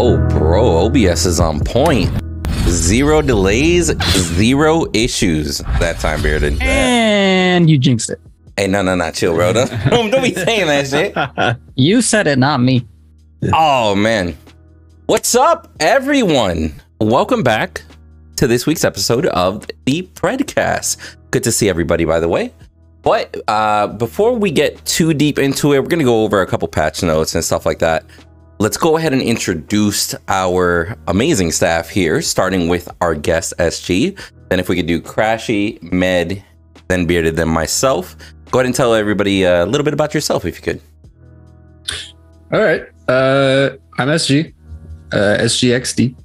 Oh, bro, OBS is on point. 0 delays, 0 issues that time, Bearded. And you jinxed it. Hey, no, chill, bro. Don't be saying that shit. You said it, not me. Oh, man. What's up, everyone? Welcome back to this week's episode of the Predcast. Good to see everybody, by the way. But before we get too deep into it, we're going to go over a couple patch notes and stuff like that. Let's go ahead and introduce our amazing staff here, starting with our guest, SG. Then if we could do Crashy, Med, then Bearded, then myself. Go ahead and tell everybody a little bit about yourself, if you could. All right. I'm SG, SGXD.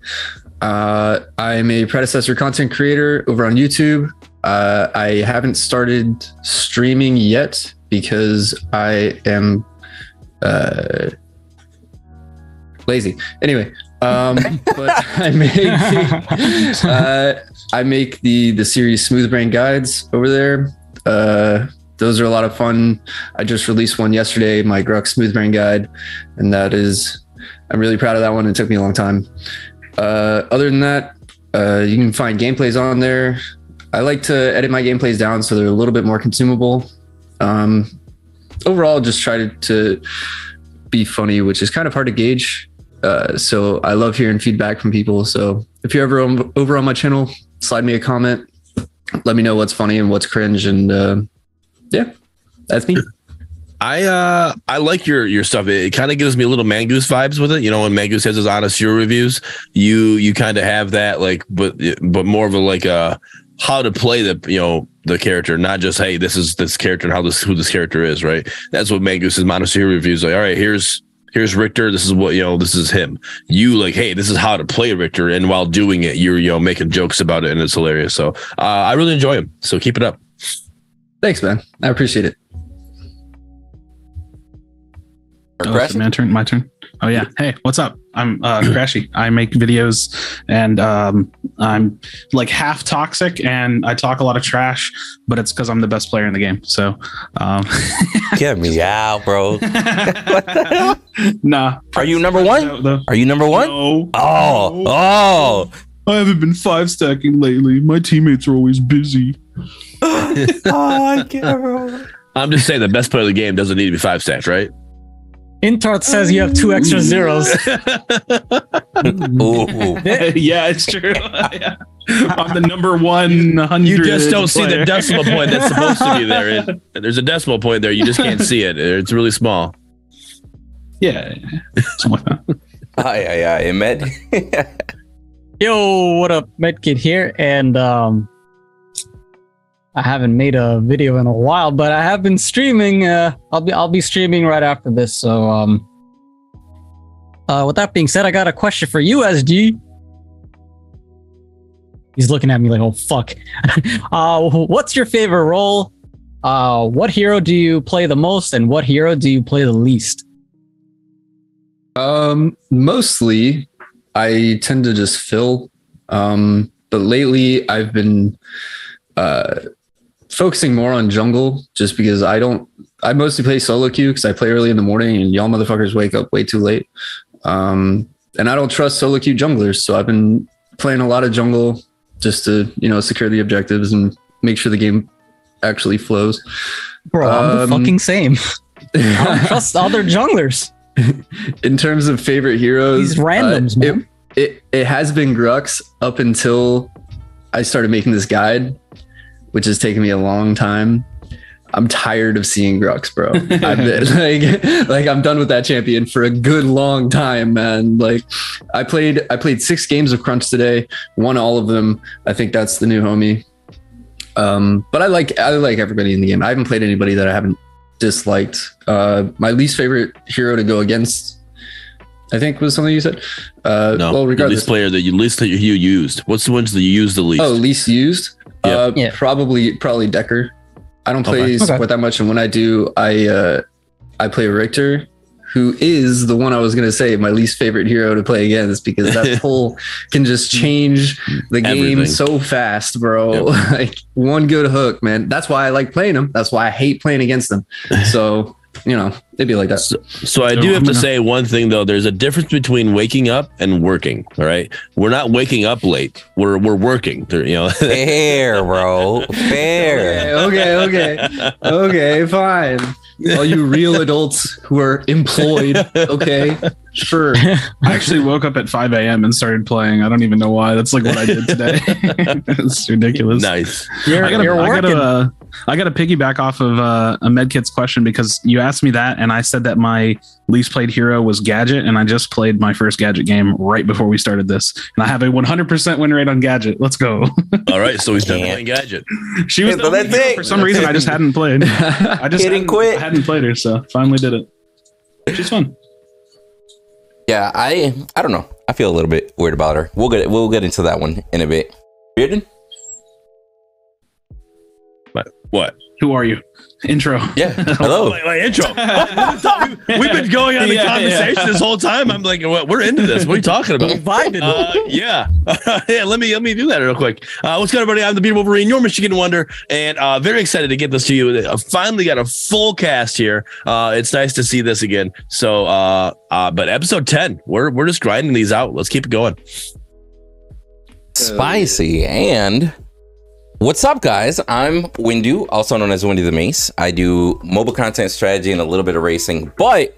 I'm a Predecessor content creator over on YouTube. I haven't started streaming yet because I am lazy. Anyway, but I make the series Smooth Brain Guides over there. Those are a lot of fun. I just released one yesterday, my Grux Smooth Brain Guide, and I'm really proud of that one. It took me a long time. Other than that, you can find gameplays on there. I like to edit my gameplays down so they're a little bit more consumable. Overall, just try to be funny, which is kind of hard to gauge. So I love hearing feedback from people. So if you're ever over on my channel, slide me a comment. Let me know what's funny and what's cringe. And yeah, that's me. I like your stuff. It kind of gives me a little Mangoose vibes with it. You know, when Mangoose has his honest hero reviews, you kind of have that, like, but more of a like how to play the character, not just, hey, this is this character and who this character is, right? That's what Mangoose's honest hero reviews like. All right, here's Richter. This is what, this is him. You like, hey, this is how to play Richter, and while doing it, you're making jokes about it, and it's hilarious. So I really enjoy him. So keep it up. Thanks, man. I appreciate it. So my turn. Oh yeah. Hey, what's up? I'm Crashy. I make videos, and I'm like half toxic, and I talk a lot of trash, but it's because I'm the best player in the game. So Get me out, bro. What the hell? Nah. Are you number one? Are you number one? No. Oh. I haven't been 5-stacking lately. My teammates are always busy. I can't, bro. I'm just saying the best player of the game doesn't need to be 5-stacked, right? Intart says you have 2 extra zeros. Ooh. Yeah, it's true. Yeah. I'm the number 100. You just don't see the decimal point that's supposed to be there. There's a decimal point there. You just can't see it. It's really small. Yeah. Something like that. Aye, Med. Yo, what up, Medkid here, and I haven't made a video in a while, but I have been streaming. I'll be streaming right after this. So, with that being said, I got a question for you, SG. He's looking at me like, oh fuck. What's your favorite role? What hero do you play the most, and what hero do you play the least? Mostly, I tend to just fill. But lately, I've been focusing more on jungle, just because I mostly play solo queue because I play early in the morning and y'all motherfuckers wake up way too late. And I don't trust solo queue junglers. So I've been playing a lot of jungle just to, secure the objectives and make sure the game actually flows. Bro, I'm the fucking same. I don't trust other junglers. In terms of favorite heroes, these randoms, man. It has been Grux up until I started making this guide, which has taken me a long time. I'm tired of seeing Grux, bro. I'm done with that champion for a good long time, man. Like I played 6 games of Crunch today, won all of them. I think that's the new homie. But I like everybody in the game. I haven't played anybody that I haven't disliked. My least favorite hero to go against, I think, was something you said. No, well, regardless, the least player that you used. What's the ones that you used the least? Oh, least used? Yeah. Probably Decker. I don't play support that much, and when I do, I play Richter, who is the one I was going to say my least favorite hero to play against, because that pull can just change the game so fast, bro. Yep. Like one good hook, man. That's why I like playing him. That's why I hate playing against them. So it'd be like that. So I do have to say one thing though. There's a difference between waking up and working. All right, we're not waking up late. We're working. Fair, bro. Fair. Okay, fine. All you real adults who are employed, okay, sure. I actually woke up at 5 a.m. and started playing. I don't even know why. That's like what I did today. It's ridiculous. Nice. I got to piggyback off of a Medkit's question because you asked me that, and I said that my least played hero was Gadget, and I just played my first Gadget game right before we started this, and I have a 100% win rate on Gadget. Let's go. All right, so he's done playing Gadget. She was for some reason I just hadn't played. I just hadn't played her, so finally did it. She's fun. Yeah, I don't know. I feel a little bit weird about her. We'll get into that one in a bit. Bearden? What? Who are you? Intro. Yeah. Hello. my intro. We've been going on the conversation this whole time. I'm like, we're into this. What are you talking about? Yeah. Let me do that real quick. What's good, everybody? I'm the Beat Wolverine, your Michigan Wonder, and very excited to get this to you. I finally got a full cast here. It's nice to see this again. So, but episode 10, we're just grinding these out. Let's keep it going. Spicy. And what's up, guys? I'm Windu, also known as Windy the Mace. I do mobile content strategy and a little bit of racing, but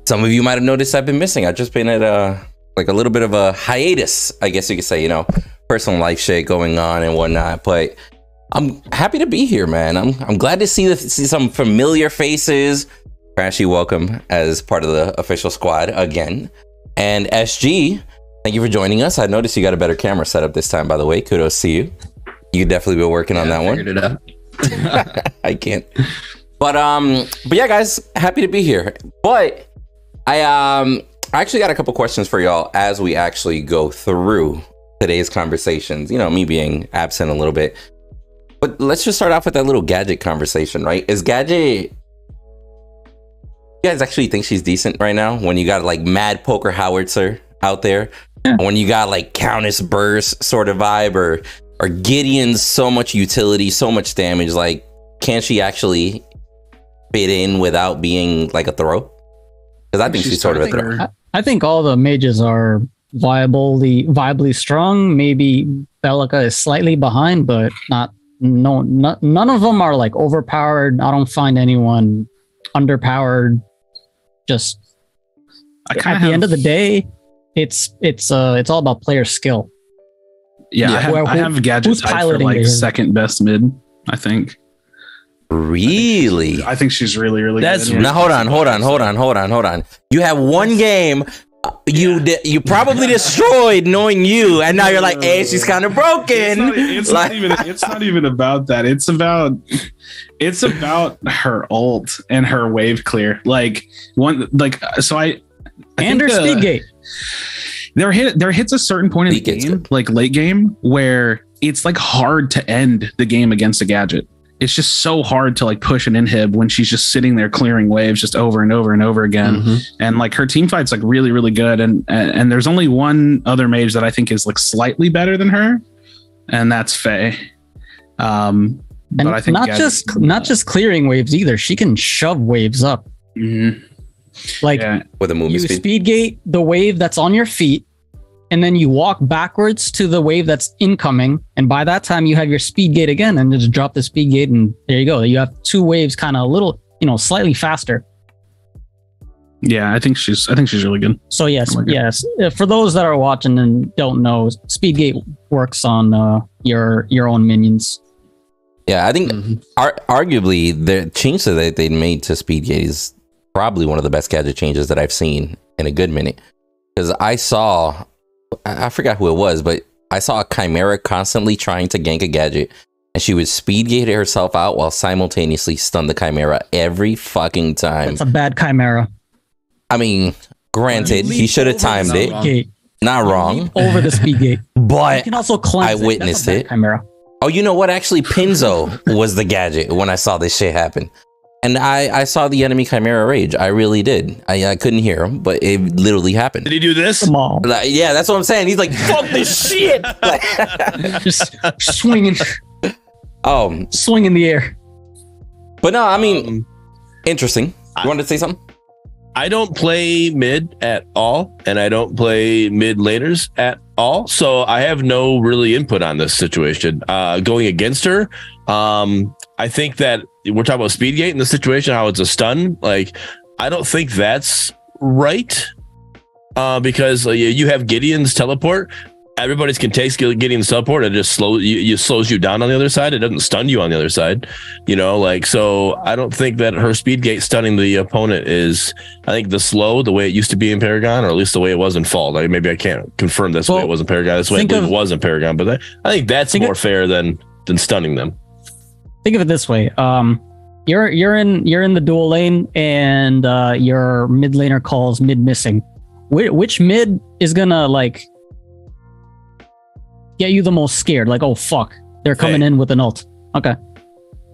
some of you might have noticed I've been missing. I've just been at a little bit of a hiatus, I guess you could say, personal life shit going on and whatnot, but I'm happy to be here, man. I'm glad to see some familiar faces. Crashy, welcome as part of the official squad again. And SG, thank you for joining us. I noticed you got a better camera setup this time, by the way. Kudos to you. You definitely been working on that one. Figured it out. I can't. But yeah, guys, happy to be here. But I actually got a couple questions for y'all as we actually go through today's conversations. Me being absent a little bit. But let's just start off with that little Gadget conversation, right? Is Gadget... You guys actually think she's decent right now? When you got like Mad Poker Howitzer out there? Yeah. When you got like Countess Burst sort of vibe, or Gideon's so much utility, so much damage, like can she actually fit in without being like a throw? Because I think she's sort of a throw. I think all the mages are viably strong. Maybe Bellica is slightly behind, but none of them are like overpowered. I don't find anyone underpowered. Just at the end of the day, it's all about player skill. Yeah, I have Gadget tied for like second best mid, I think. Really? I think she's really, really good. Now hold on. You have one game you probably destroyed knowing you, and now you're like, hey, she's kind of broken. It's not even about that. It's about her ult and her wave clear. And her speed gate. There hits a certain point in the game, like late game, where it's like hard to end the game against a Gadget. It's just so hard to like push an inhib when she's just sitting there clearing waves just over and over and over again. Mm-hmm. And like her team fight's like really, really good. And there's only one other mage that I think is like slightly better than her, and that's Faye. But I think not just clearing waves either. She can shove waves up. Mm-hmm. With a movement speed gate the wave that's on your feet, and then you walk backwards to the wave that's incoming, and by that time you have your speed gate again, and just drop the speed gate, and there you go. You have two waves, kind of a little, slightly faster. Yeah, I think she's really good. So yes. For those that are watching and don't know, speed gate works on your own minions. Yeah, I think arguably the change that they made to speed gate is probably one of the best Gadget changes that I've seen in a good minute. Because I forgot who it was, but I saw a Chimera constantly trying to gank a Gadget, and she would speed gate herself out while simultaneously stun the Chimera every fucking time. It's a bad Chimera. I mean, granted, he should have timed it. Not wrong. Over the speed gate. But you can also cleanse I witnessed it. Chimera. Oh, you know what? Actually, Pinzo was the Gadget when I saw this shit happen. And I saw the enemy Chimera rage. I really did. I couldn't hear him, but it literally happened. Did he do this? Yeah, that's what I'm saying. He's like, fuck this shit. Just swinging. Swing in the air. But no, I mean, Interesting. You wanted to say something? I don't play mid at all, and I don't play mid laners at all. So I have no really input on this situation. Going against her, I think that we're talking about Speedgate in the situation, how it's a stun. Like, I don't think that's right, because you have Gideon's teleport. Everybody's can take Gideon's teleport, and it just slows you down on the other side. It doesn't stun you on the other side, so I don't think that her speed gate stunning the opponent is, I think the way it used to be in Paragon, or at least the way it was in Fall. Like, maybe I can't confirm this way it was in Paragon. This way I believe it was in Paragon, but I think that's more fair than stunning them. Think of it this way. You're in the dual lane, and your mid laner calls mid missing. Which mid is gonna get you the most scared? Like, oh fuck, they're coming in with an ult. Okay.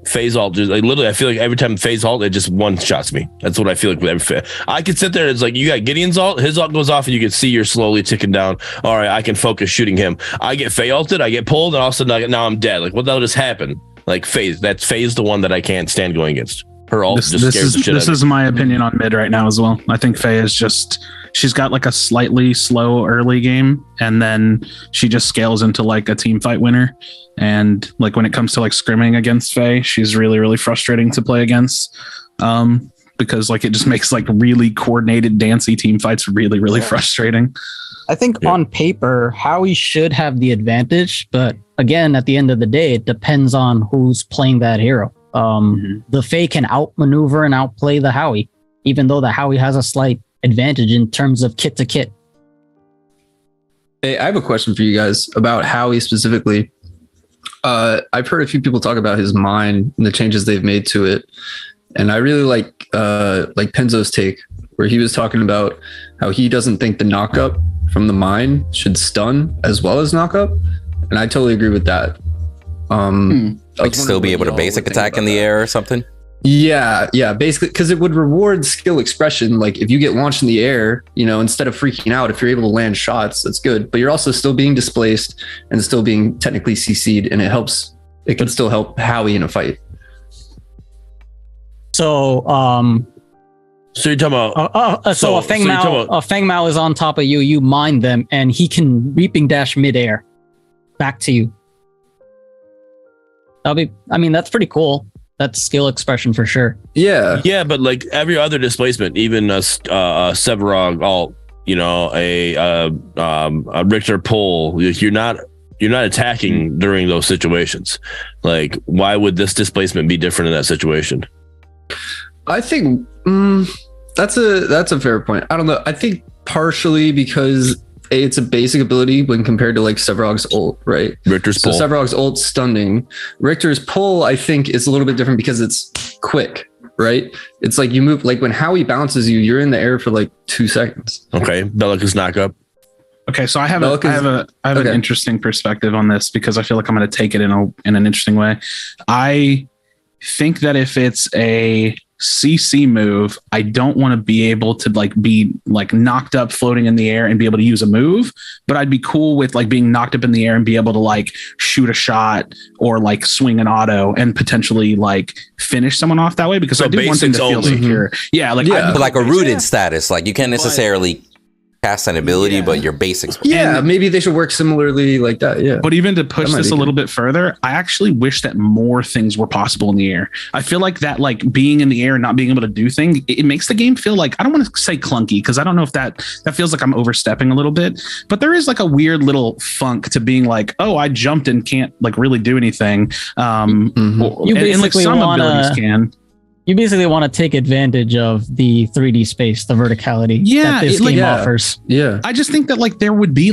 Phase ult, just literally, I feel like every time phase ult, it just one shots me. That's what I feel like with every. I could sit there. It's like you got Gideon's ult, his ult goes off, and you can see you're slowly ticking down. All right, I can focus shooting him. I get Faye ulted, I get pulled, and all of a sudden now I'm dead. Like, what the hell just happened? Like Phase, that's Phase the one that I can't stand going against. Her ult just scares the shit out of me. This is my opinion on mid right now as well. I think Faye is just, she's got like a slightly slow early game, and then she just scales into like a team fight winner. And like when it comes to like scrimming against Faye, she's really, really frustrating to play against, because like it just makes like really coordinated, dancey team fights really, really frustrating. I think on paper, Howie should have the advantage, but again, at the end of the day, it depends on who's playing that hero. The Faye can outmaneuver and outplay the Howie, even though the Howie has a slight advantage in terms of kit to kit. Hey, I have a question for you guys about Howie specifically. I've heard a few people talk about his mine and the changes they've made to it, and I really like Penzo's take, where he was talking about how he doesn't think the knockup from the mine should stun as well as knockup, and I totally agree with that. Like still be able to basic attack in the air or something? Yeah, basically, because it would reward skill expression. Like if you get launched in the air, instead of freaking out, if you're able to land shots, that's good. But you're also still being displaced and still being technically CC'd, and it can still help Howie in a fight. So, so you're talking about a Feng Mao is on top of you. You mine them, and he can reaping dash midair back to you. That's pretty cool. That's skill expression for sure. Yeah, but like every other displacement, even a Sevarog ult, a Richter pull, you're not attacking during those situations. Like, why would this displacement be different in that situation? I think that's a fair point. I don't know. I think partially because it's a basic ability when compared to like Sevarog's ult, right? Richter's pull. So Sevarog's ult stunning. Richter's pull, I think, is a little bit different because it's quick, right? It's like you move, like when Howie bounces you, you're in the air for like 2 seconds. Okay, Bellica's knock up. Okay, so I have an interesting perspective on this, because I feel like I'm going to take it in an interesting way. I think that if it's a CC move, I don't want to be able to be knocked up floating in the air and be able to use a move, but I'd be cool with being knocked up in the air and be able to shoot a shot or swing an auto and potentially finish someone off that way, because so I do want them to feel secure. Yeah, but a rooted status, you can't necessarily cast an ability, but your basics. Yeah, and maybe they should work similarly like that. Yeah. But even to push this a little bit further, I actually wish that more things were possible in the air. I feel like that being in the air and not being able to do things, it makes the game feel I don't want to say clunky, because I don't know if that feels like I'm overstepping a little bit, but there is a weird little funk to being oh, I jumped and can't really do anything. You basically You basically want to take advantage of the 3D space, the verticality that this game offers. Yeah. I just think that there would be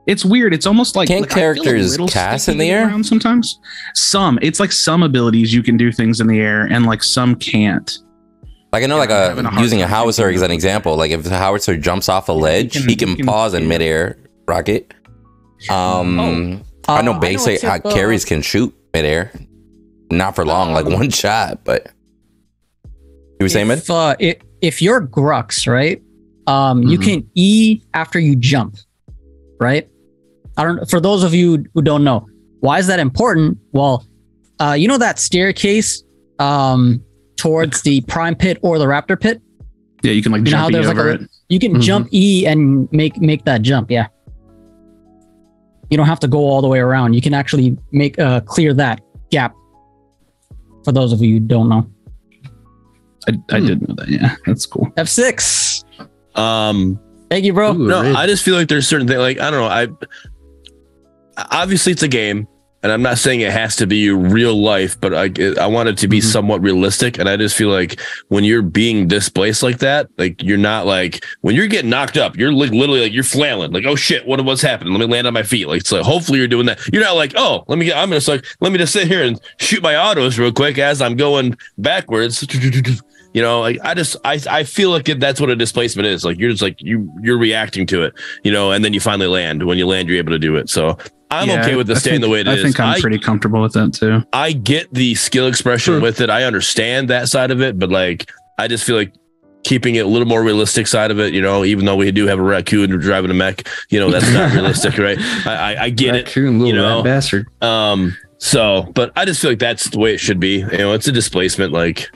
it's weird. It's almost can't characters cast in the air? Sometimes. It's some abilities you can do things in the air and some can't. I know using a howitzer as an example, if the howitzer jumps off a ledge, he can pause in midair rocket. I know basic carries can shoot midair. Not for long, one shot, but you were saying, man? If you're Grux, right? You can E after you jump, right? For those of you who don't know, why is that important? Well, that staircase towards the prime pit or the raptor pit. Yeah, you can like jump over it. You can jump E and make that jump. Yeah. You don't have to go all the way around. You can actually make clear that gap. For those of you who don't know. I did know that. Yeah, that's cool. F6. Thank you, bro. No, I just feel like there's certain things like, I don't know. Obviously it's a game, and I'm not saying it has to be real life, but I want it to be somewhat realistic. And I just feel like when you're being displaced like that, like you're not like when you're getting knocked up, you're like literally like you're flailing, like, oh shit, what's happening? Let me land on my feet. Like, so hopefully you're doing that. You're not like, oh, let me just sit here and shoot my autos real quick as I'm going backwards. You know, like I feel like that's what a displacement is. Like you're just like you're reacting to it, you know, and then you finally land. When you land, you're able to do it. So I'm okay with staying the way it is. I think I'm pretty comfortable with that too. I get the skill expression with it. I understand that side of it, but like I just feel like keeping it a little more realistic side of it, you know, even though we do have a raccoon driving a mech, you know, that's not realistic, right? I get raccoon, it, you know, bastard. So, but I just feel like that's the way it should be. You know, it's a displacement, like.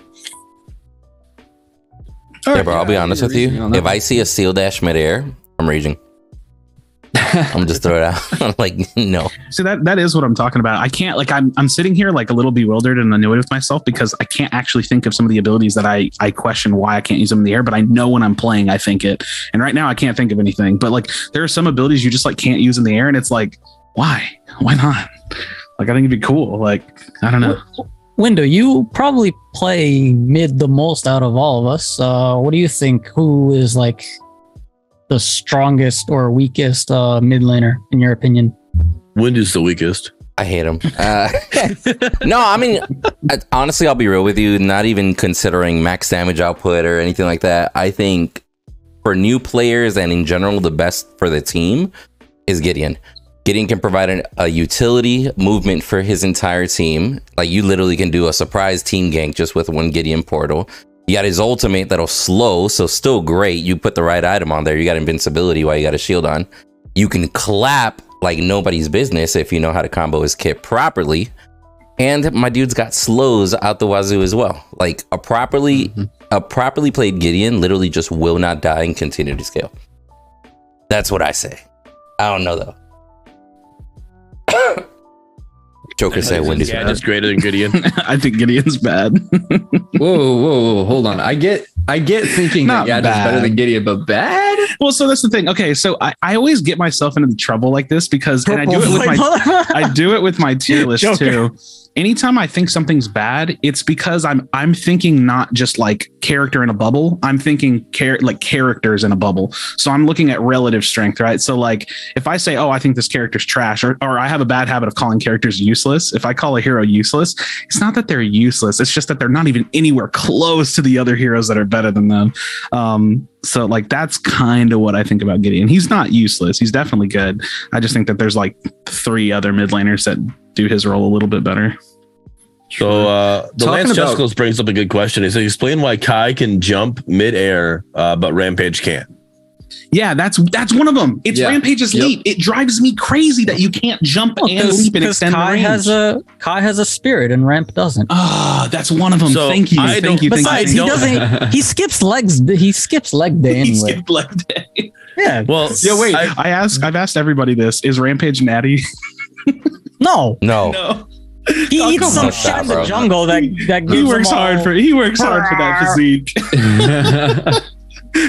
Yeah, bro, I'll be honest with you. If I see a seal dash midair, I'm raging. I'm just throw it out. I'm like, no. See, that is what I'm talking about. I can't, like, I'm sitting here like a little bewildered and annoyed with myself because I can't actually think of some of the abilities that I question why I can't use them in the air, but I know when I'm playing, I think it. And right now I can't think of anything, but like there are some abilities you just like can't use in the air. And it's like, why not? Like, I think it'd be cool. Like, I don't know. Window, you probably play mid the most out of all of us. What do you think? Who is like the strongest or weakest mid laner in your opinion? Window's the weakest. I hate him. No, I mean, honestly, I'll be real with you. Not even considering max damage output or anything like that. I think for new players and in general, the best for the team is Gideon. Gideon can provide a utility movement for his entire team. Like you literally can do a surprise team gank just with one Gideon portal. You got his ultimate that'll slow, so still great. You put the right item on there. You got invincibility while you got a shield on. You can clap like nobody's business if you know how to combo his kit properly. And my dude's got slows out the wazoo as well. Like a properly played Gideon literally just will not die and continue to scale. That's what I say. I don't know though. Joker said Wendy's bad. Is greater than Gideon. I think Gideon's bad. whoa, hold on. I get thinking that Gadget's better than Gideon, but bad? Well, so that's the thing. Okay, so I always get myself into trouble like this because and I do it with my tier list Joker. too. Anytime I think something's bad, it's because I'm thinking not just like character in a bubble. I'm thinking like characters in a bubble. So I'm looking at relative strength, right? So like if I say, oh, I think this character's trash, or I have a bad habit of calling characters useless. If I call a hero useless, it's not that they're useless. It's just that they're not even anywhere close to the other heroes that are better than them. So like that's kind of what I think about Gideon. He's not useless. He's definitely good. I just think that there's like 3 other mid laners that do his role a little bit better. So the Lance Justicles brings up a good question. He says, explain why Kai can jump mid-air, but Rampage can't. Yeah, that's one of them. It's Rampage's leap. It drives me crazy that you can't jump and leap and extend the range. Kai has a spirit and Ramp doesn't. That's one of them. So thank you. Besides, he skips legs. He skips leg day anyway. He skipped leg day. Yeah. Well, wait. I've asked everybody this. Is Rampage natty? No. He eats some shit in the jungle that gives he works hard for that physique.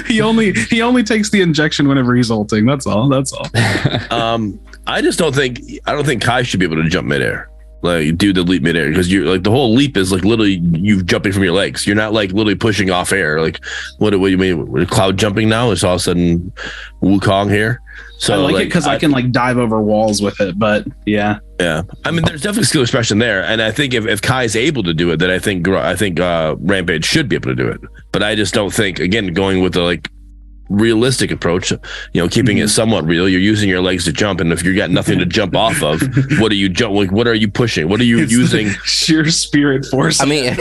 He only takes the injection whenever he's ulting. That's all. I don't think Kai should be able to jump midair. Like do the leap midair because you're like the whole leap is like literally you jumping from your legs. You're not like literally pushing off air. Like what do you mean? We're cloud jumping now? It's all of a sudden Wukong here. So I like it because I can like dive over walls with it. But yeah. I mean, there's definitely skill expression there, and I think if Kai's able to do it, then I think Rampage should be able to do it. But I just don't think, again, going with the like realistic approach, keeping it somewhat real. You're using your legs to jump, and if you got nothing to jump off of, what are you what are you pushing? What are you using? Sheer spirit force. I mean,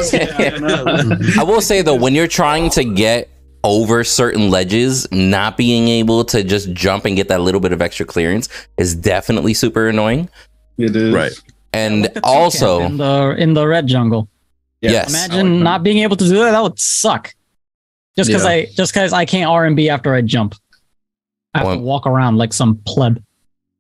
I will say though, when you're trying to get over certain ledges, not being able to just jump and get that little bit of extra clearance is definitely super annoying. It is. Right. And also in the red jungle. Yes. Imagine not being able to do that. That would suck. Just because I can't R&B after I jump. I have to walk around like some pleb.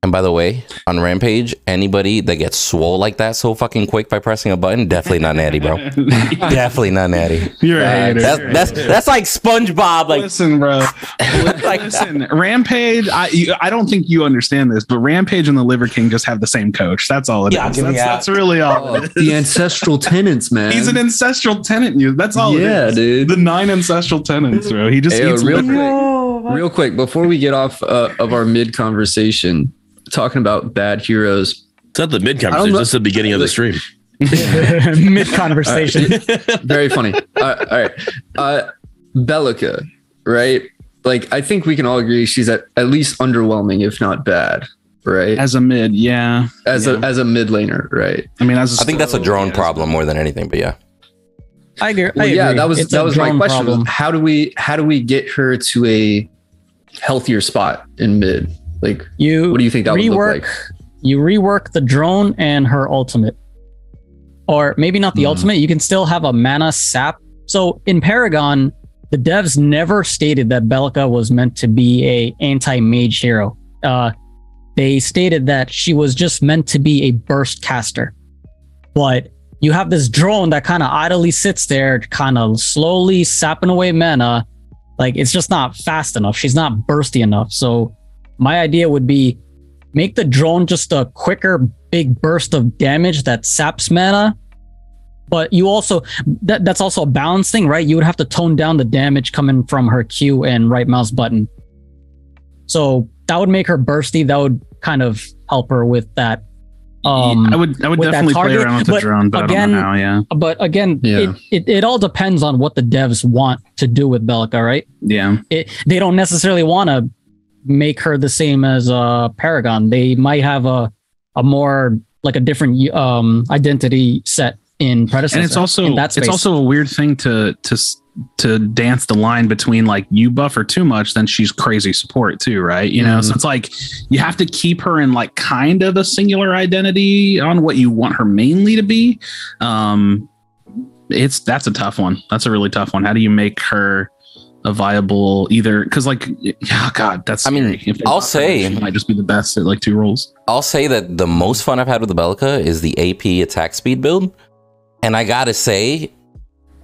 And by the way, on Rampage, anybody that gets swole like that so fucking quick by pressing a button, definitely not natty, bro. Definitely not natty. You're a hater. That's like SpongeBob. Like, listen, bro. Listen, Rampage. I don't think you understand this, but Rampage and the Liver King just have the same coach. That's all it is. That's really all. It is. The ancestral tenants, man. He's an ancestral tenant. That's all. Yeah, it is. Dude. The 9 ancestral tenants, bro. He just eats real quick before we get off of our mid conversation. Talking about bad heroes. It's not the mid conversation. This is the beginning of the stream. Mid conversation. Very funny. All right. Bellica, right? Like, I think we can all agree she's at least underwhelming, if not bad, right? As a mid, yeah. As a mid laner, right? I mean, I think that's a drone problem more than anything, but yeah. I agree. Yeah, that was my question. Problem. How do we get her to a healthier spot in mid? Like, what do you think that would look like? You rework the drone and her ultimate. Or maybe not the ultimate. You can still have a mana sap. So in Paragon, the devs never stated that Bellica was meant to be a anti-mage hero. They stated that she was just meant to be a burst caster. But you have this drone that kind of idly sits there, kind of slowly sapping away mana. Like, it's just not fast enough. She's not bursty enough. So my idea would be make the drone just a quicker, big burst of damage that saps mana. But you also, that's also a balance thing, right? You would have to tone down the damage coming from her Q and right mouse button. So that would make her bursty. That would kind of help her with that. I would definitely play around with the drone, but again, I don't know how, yeah. But again, it all depends on what the devs want to do with Bellica, right? Yeah. They don't necessarily want to make her the same as Paragon. They might have a more like a different identity set in Predecessor. And it's also a weird thing to dance the line between like you buff her too much, then she's crazy support too, right? You know, so it's like you have to keep her in like kind of a singular identity on what you want her mainly to be. That's a tough one. That's a really tough one. How do you make her a viable either? Because like, oh god, that's. I mean, I'll say it might just be the best at like 2 roles. I'll say that the most fun I've had with the Bellica is the AP attack speed build, and I gotta say,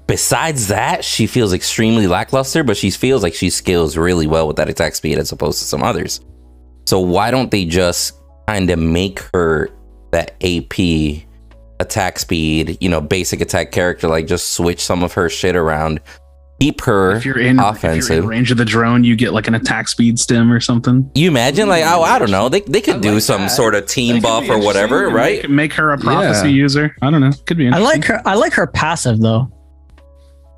besides that, she feels extremely lackluster, but she feels like she scales really well with that attack speed as opposed to some others. So why don't they just kind of make her that AP attack speed, basic attack character, like just switch some of her shit around. Keep her offensive. If you're in range of the drone, you get like an attack speed stim or something. You imagine, like, I don't know, they could do some sort of team buff or whatever, right? Make her a prophecy user. I don't know. Could be interesting. I like her passive though.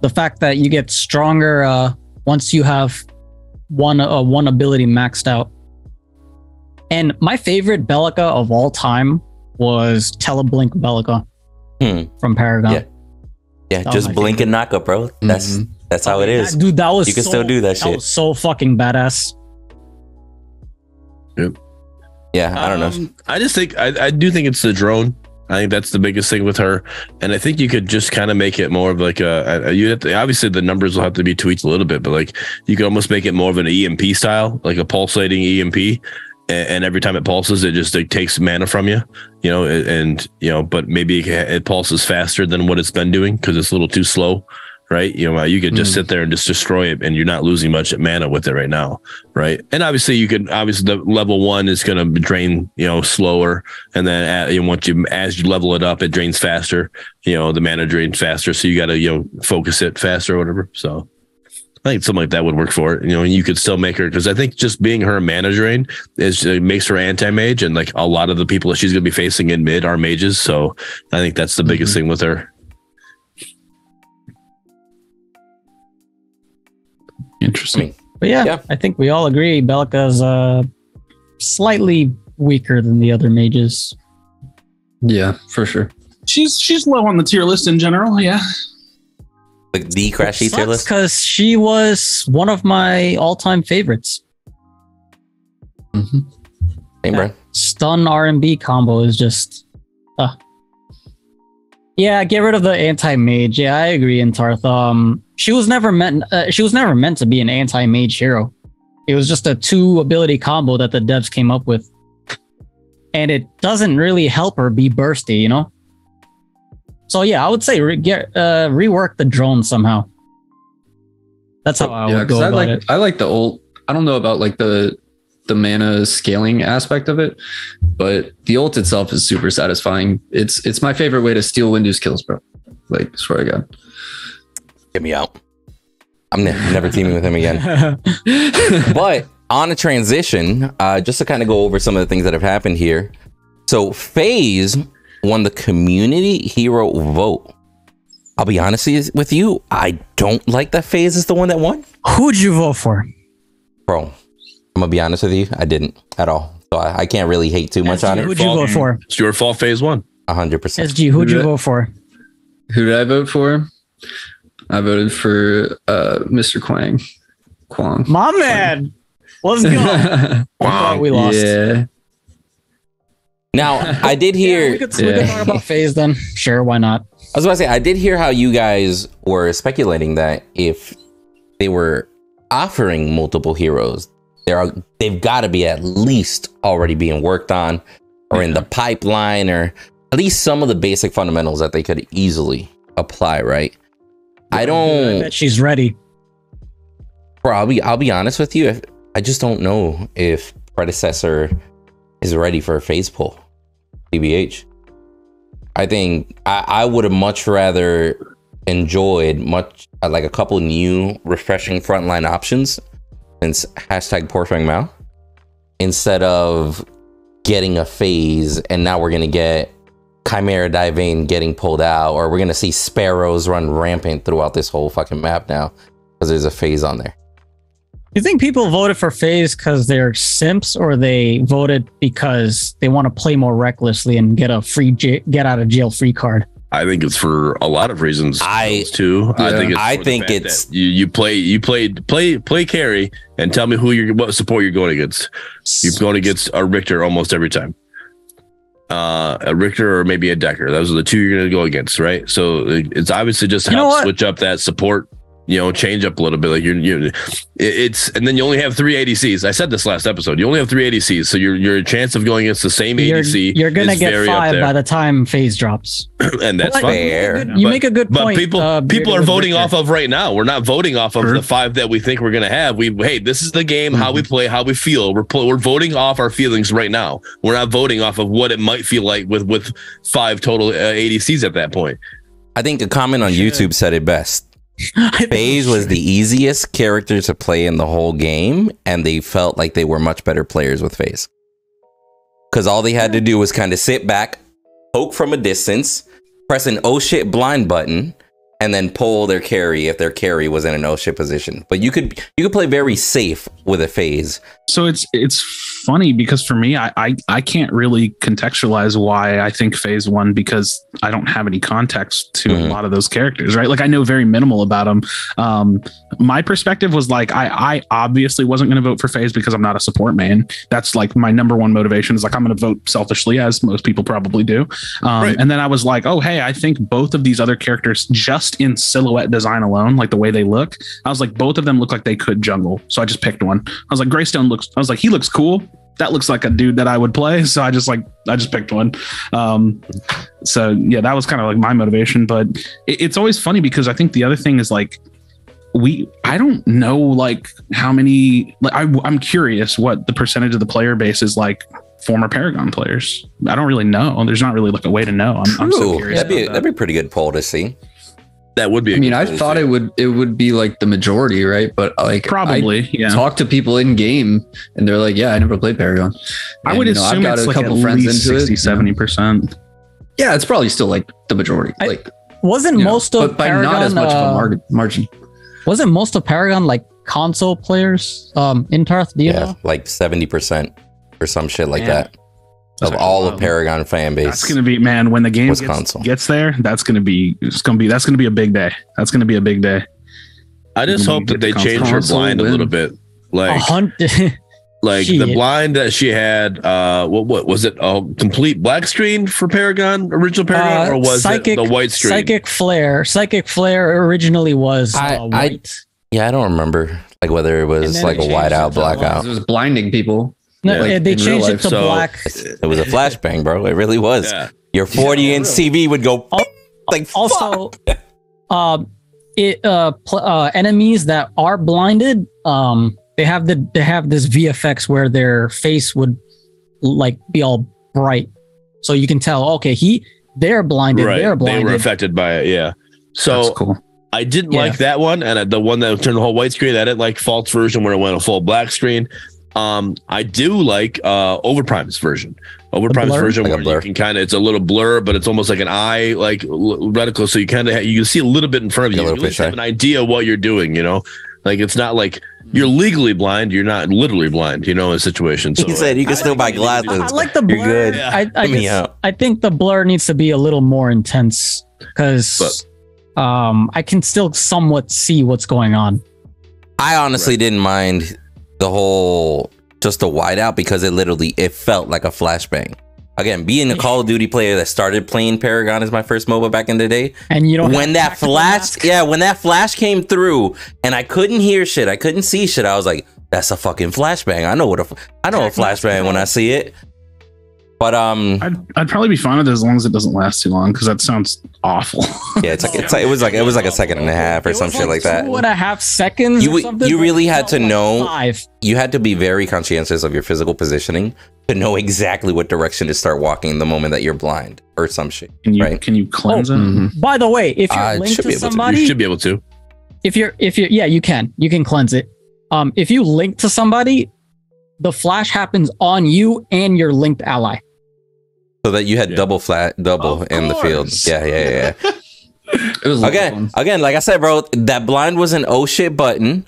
The fact that you get stronger once you have one ability maxed out. And my favorite Bellica of all time was Teleblink Bellica from Paragon. Yeah, just blink and knock up, bro. That's how it is. Dude, that was you can still do that shit. That was so fucking badass. Yep. Yeah, I don't know. I just think I do think it's the drone. I think that's the biggest thing with her, and I think you could just kind of make it more of like you have to, obviously the numbers will have to be tweaked a little bit, but like you could almost make it more of an EMP style, like a pulsating EMP, and every time it pulses, it just like takes mana from you, but maybe it pulses faster than what it's been doing because it's a little too slow. Right. You could just sit there and just destroy it and you're not losing much mana with it right now. Right. And obviously the level 1 is going to drain, slower. And then as you level it up, it drains faster, the mana drains faster. So you got to, focus it faster or whatever. So I think something like that would work for it. And you could still make her, because I think just being her mana drain makes her anti-mage. And like a lot of the people that she's going to be facing in mid are mages. So I think that's the biggest thing with her. Interesting. But yeah, I think we all agree Bellica's slightly weaker than the other mages. Yeah, for sure. She's low on the tier list in general, yeah. Like the crashy tier list? Because she was one of my all-time favorites. Hey, bro. Stun R&B combo is just Yeah, get rid of the anti-mage. Yeah, I agree, Intarth. She was never meant to be an anti-mage hero. It was just a 2-ability combo that the devs came up with. And it doesn't really help her be bursty, you know? So yeah, I would say rework the drone somehow. That's how I would go about it. I like the ult. I don't know about like the mana scaling aspect of it, but the ult itself is super satisfying. It's my favorite way to steal Windows kills, bro. Like, swear to God. Get me out. I'm never teaming with him again. But on a transition, just to kind of go over some of the things that have happened here. So FaZe won the community hero vote. I'll be honest with you, I don't like that FaZe is the one that won. Who'd you vote for? Bro, I'm gonna be honest with you, I didn't at all. So I can't really hate too much on it. Who'd you vote for? It's your fault, FaZe won. 100%. SG, who'd you vote for? Who did I vote for? I voted for Mr. Kwang. My man. Let's go. Wow. We lost. Yeah. Now, I did hear... we could talk about FaZe then. Sure, why not? I was about to say, I did hear how you guys were speculating that if they were offering multiple heroes, they've got to be at least already being worked on or in the pipeline, or at least some of the basic fundamentals that they could easily apply, right? I bet she's ready. Bro, I'll be honest with you. I just don't know if Predecessor is ready for a FaZe pull. TBH. I think I would have much rather enjoyed like a couple new refreshing frontline options since #PoorFangMao instead of getting a FaZe, and now we're gonna get Chimera Divane getting pulled out, or we're gonna see Sparrows run rampant throughout this whole fucking map now because there's a FaZe on there. You think people voted for FaZe because they're simps, or they voted because they want to play more recklessly and get a free get out of jail free card? I think it's for a lot of reasons. I think it's you play carry and tell me what support you're going against. You're going against a Richter almost every time. A Richter or maybe a Decker. Those are the two you're going to go against, right? So it's obviously just help switch up that support. Change up a little bit. Like and then you only have 3 ADCs. I said this last episode. You only have 3 ADCs, so your chance of going against the same ADC. You're gonna get 5 by the time FaZe drops, and that's fair. You make a good point. But people are voting off of right now. We're not voting off of the 5 that we think we're gonna have. Hey, this is the game. How we play, how we feel. We're voting off our feelings right now. We're not voting off of what it might feel like with 5 total ADCs at that point. I think a comment on YouTube said it best. FaZe was the easiest character to play in the whole game, and they felt like they were much better players with FaZe because all they had to do was kind of sit back, poke from a distance, press an oh shit blind button, and then pull their carry if their carry was in an oh shit position. But you could play very safe with a FaZe. So it's funny because for me, I can't really contextualize why I think FaZe won because I don't have any context to a lot of those characters, right? Like I know very minimal about them. My perspective was like, I obviously wasn't going to vote for FaZe because I'm not a support main. That's like my number one motivation is like, I'm going to vote selfishly, as most people probably do. Right. And then I was like, oh, hey, I think both of these other characters just in silhouette design alone, like the way they look, I was like, both of them look like they could jungle. So I just picked one. I was like, Greystone he looks cool. That looks like a dude that I would play. So I just picked one. So yeah, that was kind of like my motivation, but it's always funny because I think the other thing is like, I don't know like how many, like I'm curious what the percentage of the player base is like former Paragon players. I don't really know. There's not really like a way to know. I'm so curious. That'd be a pretty good poll to see. That would be. I thought it would be like the majority, right? But like probably, yeah. Talk to people in game, and they're like, "Yeah, I never played Paragon." I would assume I've got it's a couple friends into 60-70%. Yeah, it's probably still like the majority. Wasn't most of but by Paragon, not as much of a margin. Wasn't most of Paragon like console players? Intarth, do you know? Like 70% or some shit like that. Of all of Paragon fan base. That's gonna be, man, when the game gets there, that's gonna be a big day. That's gonna be a big day. I just hope that they change her blind a little bit. Like Like the blind that she had, what was it? A complete black screen for Paragon, original Paragon, or was it the white screen? Psychic Flare originally was white. I don't remember like whether it was like a whiteout, blackout. It was blinding people. No, they changed it to black. It was a flashbang, bro. It really was. Yeah. Your 40-inch TV would go like also. Enemies that are blinded, they have this VFX where their face would like be all bright, so you can tell. Okay, they're blinded. Right. They're blinded. They were affected by it. Yeah. So that's cool. I didn't like that one, and the one that turned the whole white screen. I didn't like Fault's version where it went a full black screen. I do like Overprime's version. Overprime's version where you can kind of, it's a little blur, but it's almost like an eye, like reticle. So you kind of you can see a little bit in front of you. You at least have an idea of what you're doing, you know? Like it's not like you're legally blind, you're not literally blind, you know, in a situation. So he said you can still buy glasses. I like the blur. You're good. Yeah. I think the blur needs to be a little more intense because I can still somewhat see what's going on. I honestly didn't mind the whole just the whiteout because it felt like a flashbang. Again, being a Call of Duty player that started playing Paragon as my first MOBA back in the day, and you don't when that flash came through and I couldn't hear shit, I couldn't see shit, I was like, that's a fucking flashbang. I know a flashbang when I see it. But I'd probably be fine with it as long as it doesn't last too long because that sounds awful. Yeah, it was like a second and a half or some shit like that. 2.5 seconds. You really had to know. 5. You had to be very conscientious of your physical positioning to know exactly what direction to start walking the moment that you're blind or some shit. Can you cleanse it? Mm-hmm. By the way, if you're linked to somebody, you should be able to. If you're you can cleanse it. If you link to somebody, the flash happens on you and your linked ally. So that you had double in the field. Yeah. It was again, like I said, bro, that blind was an oh shit button.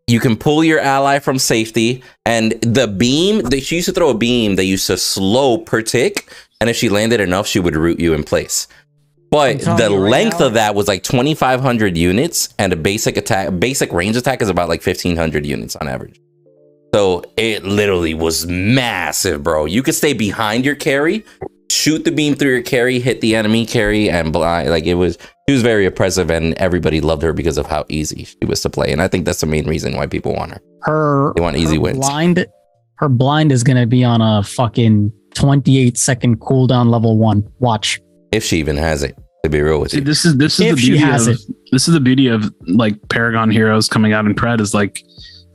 You can pull your ally from safety, and the beam, she used to throw a beam that used to slow per tick, and if she landed enough, she would root you in place. But the length of that was like 2,500 units, and a basic range attack is about like 1,500 units on average. So it literally was massive, bro. You could stay behind your carry, shoot the beam through your carry, hit the enemy carry, and blind. Like she was very oppressive, and everybody loved her because of how easy she was to play. And I think that's the main reason why people want her. They want easy wins. Her blind is gonna be on a fucking 28-second cooldown level 1. Watch. If she even has it. To be real with you. This is the beauty of like Paragon heroes coming out in Pred is like,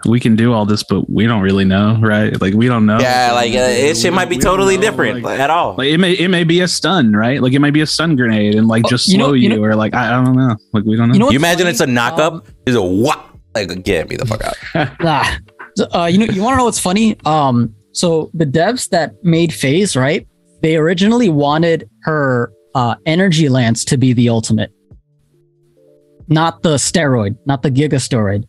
we can do all this, but we don't really know, right? Like we don't know. Yeah, like shit might be totally different at all. Like it may be a stun, right? Like it might be a stun grenade and like just slow you, or like I don't know. Like we don't know. You imagine it's a knock-up? It's a what? Like get me the fuck out. You want to know what's funny? So the devs that made FaZe, right? They originally wanted her energy lance to be the ultimate, not the steroid, not the giga steroid.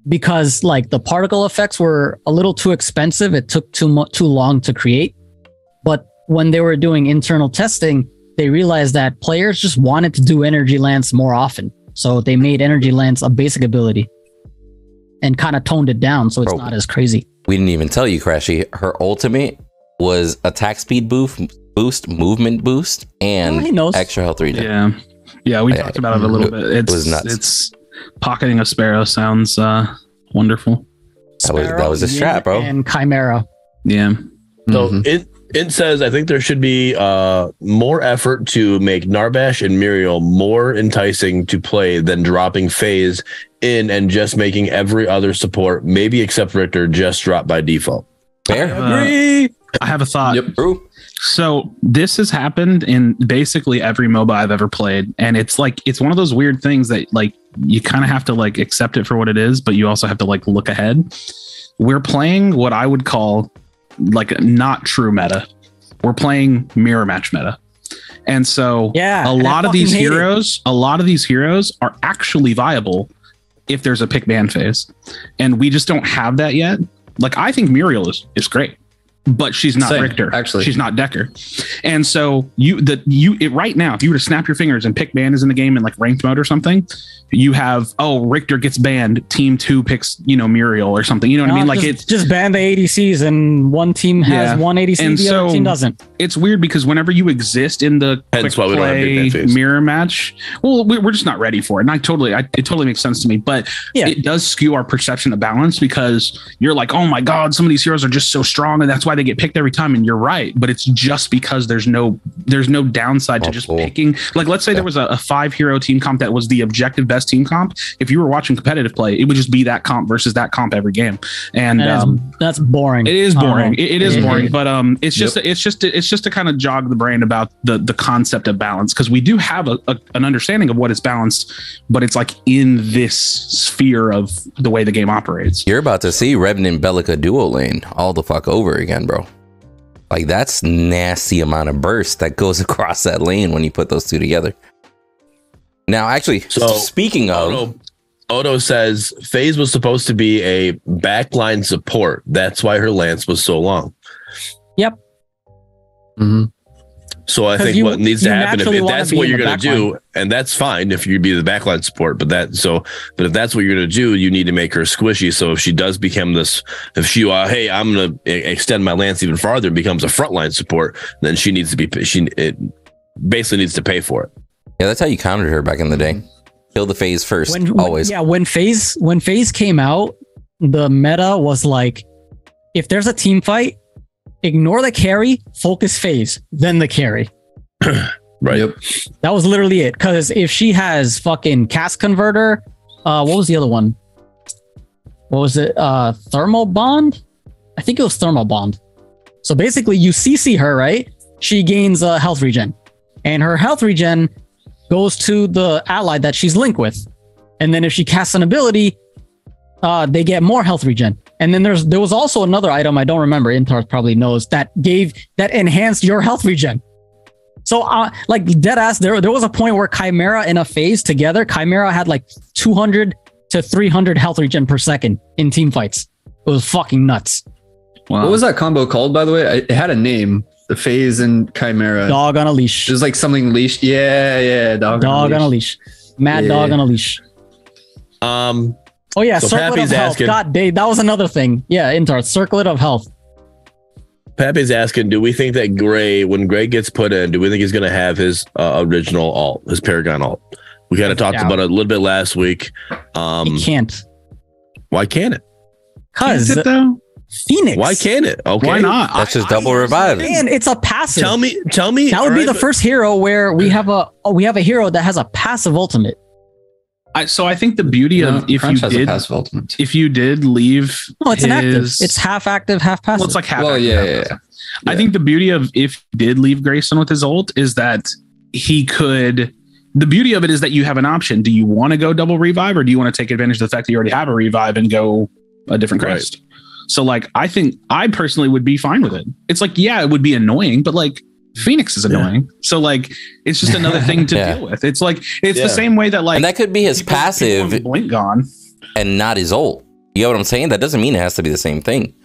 Because like the particle effects were a little too expensive. It took too long to create. But when they were doing internal testing, they realized that players just wanted to do Energy Lance more often. So they made Energy Lance a basic ability and kind of toned it down so it's not as crazy. We didn't even tell you, Crashy. Her ultimate was attack speed boost, movement boost, and extra health regen. Yeah, we talked about it a little bit. It was nuts. It's pocketing a Sparrow sounds wonderful. That was a strat, bro. And Chimera. Yeah. So it says, I think there should be more effort to make Narbash and Muriel more enticing to play than dropping FaZe in and just making every other support, maybe except Richter, just drop by default. Fair. Agree. I have a thought. Yep. True. So this has happened in basically every MOBA I've ever played. And it's like, it's one of those weird things that like, you kind of have to like accept it for what it is, but you also have to like look ahead. We're playing what I would call like not true meta. We're playing mirror match meta. And so a lot of these heroes are actually viable if there's a pick ban phase. And we just don't have that yet. Like I think Muriel is great. but she's not Same, Richter. actually. She's not Decker. And so right now, if you were to snap your fingers and pick banners in the game in like ranked mode or something, you have, Richter gets banned. Team 2 picks, Muriel or something. You know what I mean? Like it's just ban the ADCs and one team has one ADC, and the other team doesn't. It's weird because whenever you exist in the quick play mirror match, well, we're just not ready for it. And it totally makes sense to me, but it does skew our perception of balance because you're like, oh my God, some of these heroes are just so strong and that's why they get picked every time. And you're right, but it's just because there's no downside to just picking. Like, let's say there was a 5-hero team comp that was the objective best team comp. If you were watching competitive play, it would just be that comp versus that comp every game. And that's boring. It is boring. It is boring, but it's just to kind of jog the brain about the concept of balance, because we do have an understanding of what is balanced, but it's like in this sphere of the way the game operates. You're about to see Revenant Bellica duo lane all the fuck over again, bro. Like, that's nasty amount of burst that goes across that lane when you put those two together. Now, actually, speaking of... Odo says FaZe was supposed to be a backline support. That's why her lance was so long. Yep. Mm-hmm. So I think what needs to happen, if that's what you're going to do, and that's fine if you be the backline support, but if that's what you're going to do, you need to make her squishy. So if she does become this, if she, hey, I'm going to extend my lance even farther and becomes a frontline support, then she needs to be, it basically needs to pay for it. Yeah, that's how you countered her back in the day. Kill the FaZe first, always. Yeah, when FaZe came out, the meta was like, if there's a team fight, ignore the carry, focus FaZe, then the carry. Right. Yep. That was literally it. Because if she has fucking cast converter, what was the other one? What was it? Thermal bond? I think it was thermal bond. So basically, you CC her, right? She gains a health regen, and her health regen goes to the ally that she's linked with. And then if she casts an ability, they get more health regen. And then there was also another item, I don't remember, Intar probably knows, that enhanced your health regen. So like deadass, there was a point where Chimera and a FaZe together, Chimera had like 200 to 300 health regen per second in team fights. It was fucking nuts. Wow. What was that combo called, by the way? It had a name. The FaZe and Chimera. Dog on a leash. It was like something leash. Yeah. Dog on a leash. Mad dog on a leash. Oh yeah, so Circlet of Health. God, Dave, that was another thing. Yeah, Intar, Circlet of Health. Pappy's asking, do we think that when Gray gets put in, do we think he's going to have his original ult, his Paragon ult? We kind of talked about it a little bit last week. He can't. Why can't it? Because though? Phoenix. Why can't it? Okay. Why not? That's just double revive. And it's a passive. Tell me. That would be the first hero where we have a hero that has a passive ultimate. So I think the beauty of if you did leave, it's an active. It's half active, half passive. Well, it's like half. Well, yeah. I think the beauty of if you did leave Greystone with his ult is that he could. The beauty of it is that you have an option. Do you want to go double revive, or do you want to take advantage of the fact that you already have a revive and go a different crest? Right. So like, I think I personally would be fine with it. It's like, yeah, it would be annoying, but like Phoenix is annoying. Yeah. So like, it's just another thing to deal with. It's like, it's the same way that like, and that could be his passive blink gone and not his ult. You know what I'm saying? That doesn't mean it has to be the same thing.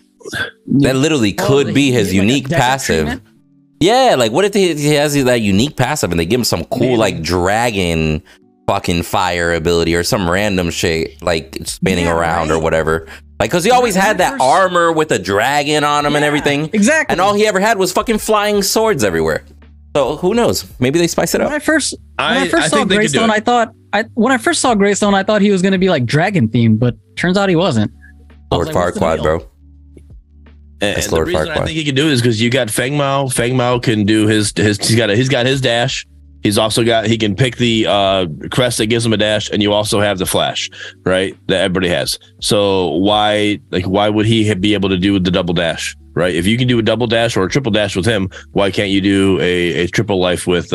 That literally could be his unique passive. Treatment? Yeah. Like what if he has that unique passive and they give him some cool, like dragon fucking fire ability or some random shit, like spinning around or whatever. Like, because he always had that armor with a dragon on him and everything. Exactly. And all he ever had was fucking flying swords everywhere. So who knows? Maybe they spice it up. When I first saw Greystone, I thought he was going to be like dragon themed, but turns out he wasn't. Lord Farquaad, bro. And the reason I think he can do it is because you got Feng Mao. Feng Mao can do he's got his dash. He's also he can pick the crest that gives him a dash, and you also have the flash, right? That everybody has. So why would he be able to do the double dash, right? If you can do a double dash or a triple dash with him, why can't you do a triple life with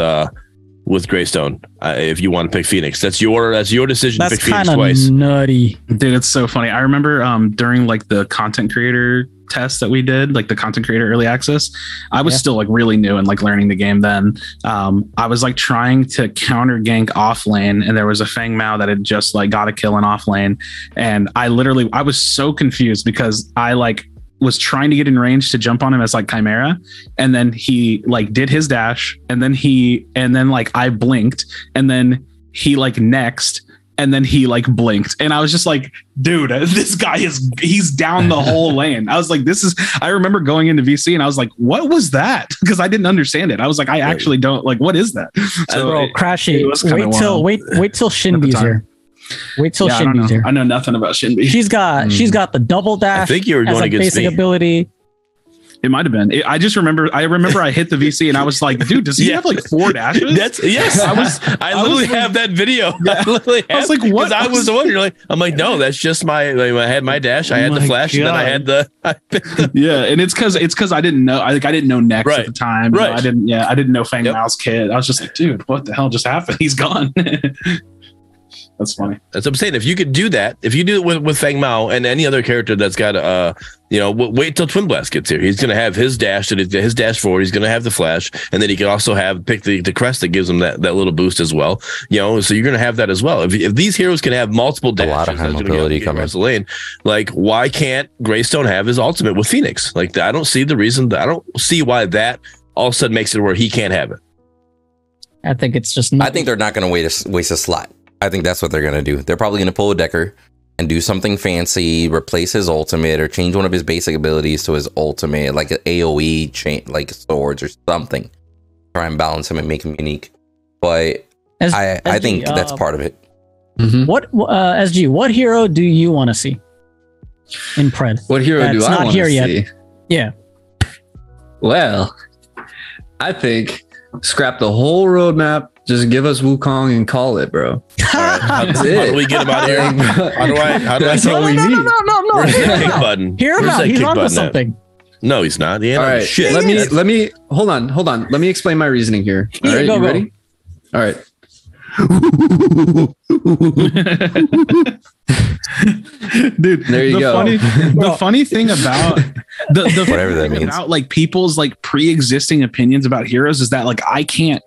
Greystone? If you want to pick Phoenix, that's your decision to pick Phoenix twice. That's kind of nutty, dude. It's so funny. I remember during like the content creator test that we did, like the content creator early access, I was still like really new and like learning the game then. I was like trying to counter gank off lane, and there was a Feng Mao that had just like got a kill in off lane, and I was so confused because I like was trying to get in range to jump on him as like Chimera, and then he like did his dash, and then like I blinked, and then he like next, and then he like blinked, and I was just like, dude, this guy he's down the whole lane. I was like, I remember going into VC and I was like, what was that? Because I didn't understand it. I was like, I actually don't like, what is that? So bro, Crashy, wait till Shinbi's here. Wait till Shinbi's here. I know nothing about Shinbi. She's got the double dash. I think you were going against basic me. Ability. It might have been. I remember I hit the VC and I was like, dude, does he have like 4 dashes? Yes. I literally have that video. Yeah. I was like, what? I was the one. You're like, I'm like, no, that's just I had my dash. I had the flash, and then I had the. Yeah, and it's because I didn't know. I didn't know Nex at the time. Right. I didn't know Fang Mao's kid. I was just like, dude, what the hell just happened? He's gone. That's funny. That's what I'm saying. If you could do that, if you do it with Fang Mao and any other character that's got wait till Twin Blast gets here. He's going to have his dash forward. He's going to have the flash, and then he can also pick the crest that gives him that little boost as well. So you're going to have that as well. If these heroes can have multiple dashes, a lot of high mobility coming. Lane, like why can't Greystone have his ultimate with Phoenix? Like I don't see the reason. I don't see why that all of a sudden makes it where he can't have it. I think it's just. I think they're not going to waste a slot. I think that's what they're going to do. They're probably going to pull a Decker and do something fancy, replace his ultimate or change one of his basic abilities to his ultimate, like an AoE chain, like swords or something. Try and balance him and make him unique. But I think that's part of it. Mm-hmm. What SG? What hero do you want to see in Pred? What hero do I want to see? Yeah. Well, I think scrap the whole roadmap. Just give us Wukong and call it, bro. Right, how do we get him out of here? How do That's I? what we need. No. Where's that kick button? Hear him out. He's onto something. No, he's not. He ain't all right, shit. Let me hold on. Let me explain my reasoning here. All right, you ready? All right. Dude, there you go. The funny thing about the whatever that means about like people's like pre-existing opinions about heroes is that like I can't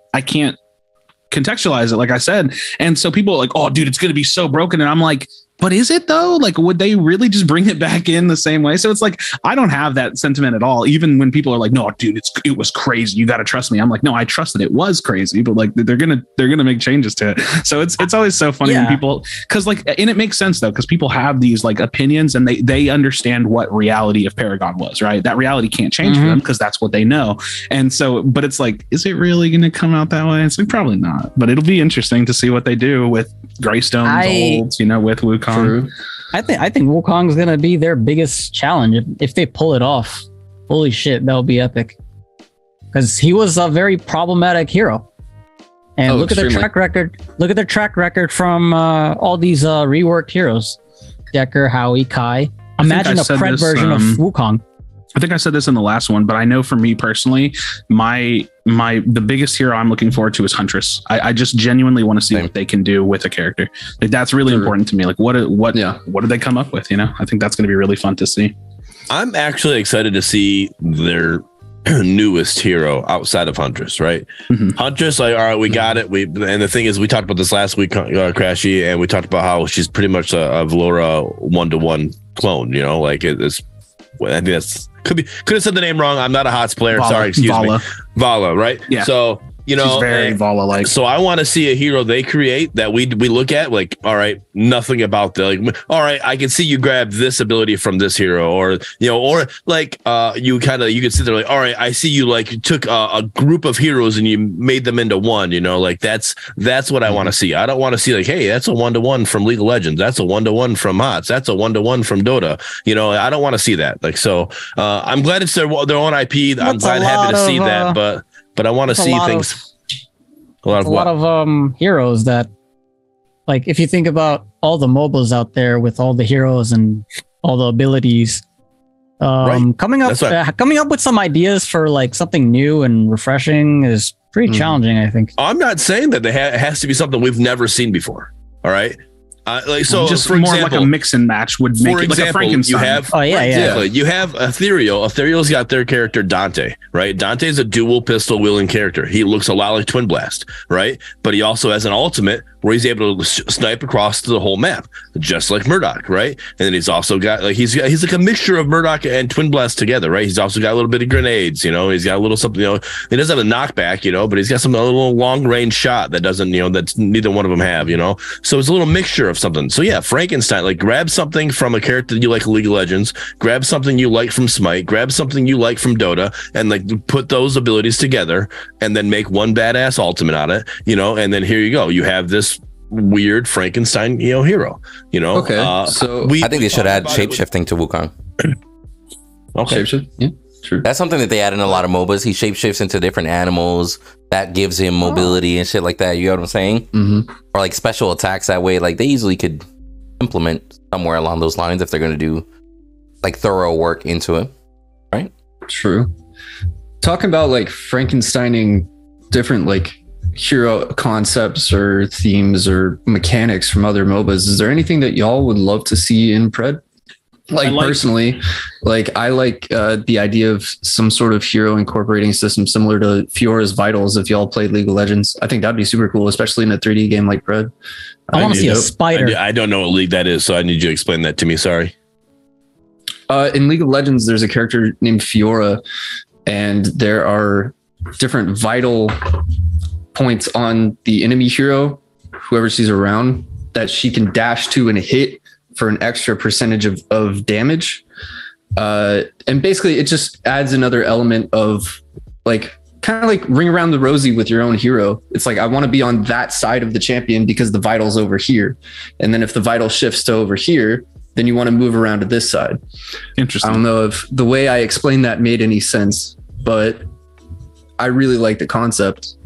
contextualize it, like I said, and so people are like, oh dude, it's gonna be so broken, and I'm like, but is it though? Like, would they really just bring it back in the same way? So it's like, I don't have that sentiment at all. Even when people are like, no, dude, it was crazy. You got to trust me. I'm like, no, I trust that it was crazy, but like, they're going to make changes to it. So it's always so funny when people, cause like, and it makes sense though, cause people have these like opinions and they understand what reality of Paragon was, right? That reality can't change for them because that's what they know. And so, but it's like, is it really going to come out that way? It's like, probably not, but it'll be interesting to see what they do with Greystone's olds, with Wukong. True. I think Wukong's gonna be their biggest challenge if they pull it off. Holy shit, that'll be epic. Because he was a very problematic hero. And look extremely. At their track record. Look at their track record from all these reworked heroes. Decker, Howie, Kai. Imagine a Pred version of Wukong. I think I said this in the last one, but I know for me personally, the biggest hero I'm looking forward to is Huntress. I just genuinely want to see what they can do with a character. Like that's really important to me. Like what do they come up with? I think that's going to be really fun to see. I'm actually excited to see their newest hero outside of Huntress, right? Mm-hmm. Huntress, like, all right, we got it. And the thing is, we talked about this last week, Crashy, and we talked about how she's pretty much a Vlora 1-to-1 clone. Like it's. I think that's could have said the name wrong. I'm not a HOTS player. Sorry, excuse me. Vala, right? Yeah. So she's very Vala-like. So I want to see a hero they create that we look at like, all right, nothing about all right, I can see you grab this ability from this hero, or like you could sit there like, all right, I see you like you took a group of heroes and you made them into one. Like that's what I want to see. I don't want to see like, hey, that's a 1-to-1 from League of Legends. That's a 1-to-1 from HOTS. That's a 1-to-1 from Dota. I don't want to see that. Like, so I'm glad it's their own IP. I'm glad happy to see that, but I want to see things. A lot of heroes that, like, if you think about all the MOBAs out there with all the heroes and all the abilities, coming up with some ideas for like something new and refreshing is pretty challenging, I think. I'm not saying that it has to be something we've never seen before. All right. So just for more example, like a mix and match would make it like a Frankenstein. You have, you have Ethereal. Ethereal's got their character Dante, right? Dante's a dual pistol wielding character. He looks a lot like Twin Blast, right? But he also has an ultimate where he's able to snipe across the whole map, just like Murdock, right? And then he's also got he's like a mixture of Murdock and Twin Blast together, right? He's also got a little bit of grenades, he's got a little something, he doesn't have a knockback, but he's got a little long range shot that doesn't, that's neither one of them have, so it's a little mixture of something. So yeah, Frankenstein, like grab something from a character that you like in League of Legends, grab something you like from Smite, grab something you like from Dota, and like put those abilities together and then make one badass ultimate on it, and then here you go. You have this weird Frankenstein, hero, Okay. So I think they should add shapeshifting to Wukong. Okay. Shapeshift? Yeah, true. That's something that they add in a lot of MOBAs. He shapeshifts into different animals. That gives him mobility and shit like that. You know what I'm saying? Mm-hmm. Or like special attacks that way. Like they easily could implement somewhere along those lines if they're going to do like thorough work into it. Right? True. Talking about like Frankensteining different like hero concepts or themes or mechanics from other MOBAs, is there anything that y'all would love to see in Pred? Personally, I like the idea of some sort of hero incorporating system similar to Fiora's Vitals. If y'all played League of Legends, I think that'd be super cool, especially in a 3D game like Pred. I want to see a spider. I don't know what league that is, so I need you to explain that to me. Sorry. In League of Legends, there's a character named Fiora, and there are different vital points on the enemy hero, whoever she's around, that she can dash to and hit for an extra percentage of damage. And basically it just adds another element of like, kind of like ring around the rosy with your own hero. It's like, I want to be on that side of the champion because the vital's over here. And then if the vital shifts to over here, then you want to move around to this side. Interesting. I don't know if the way I explained that made any sense, but I really like the concept.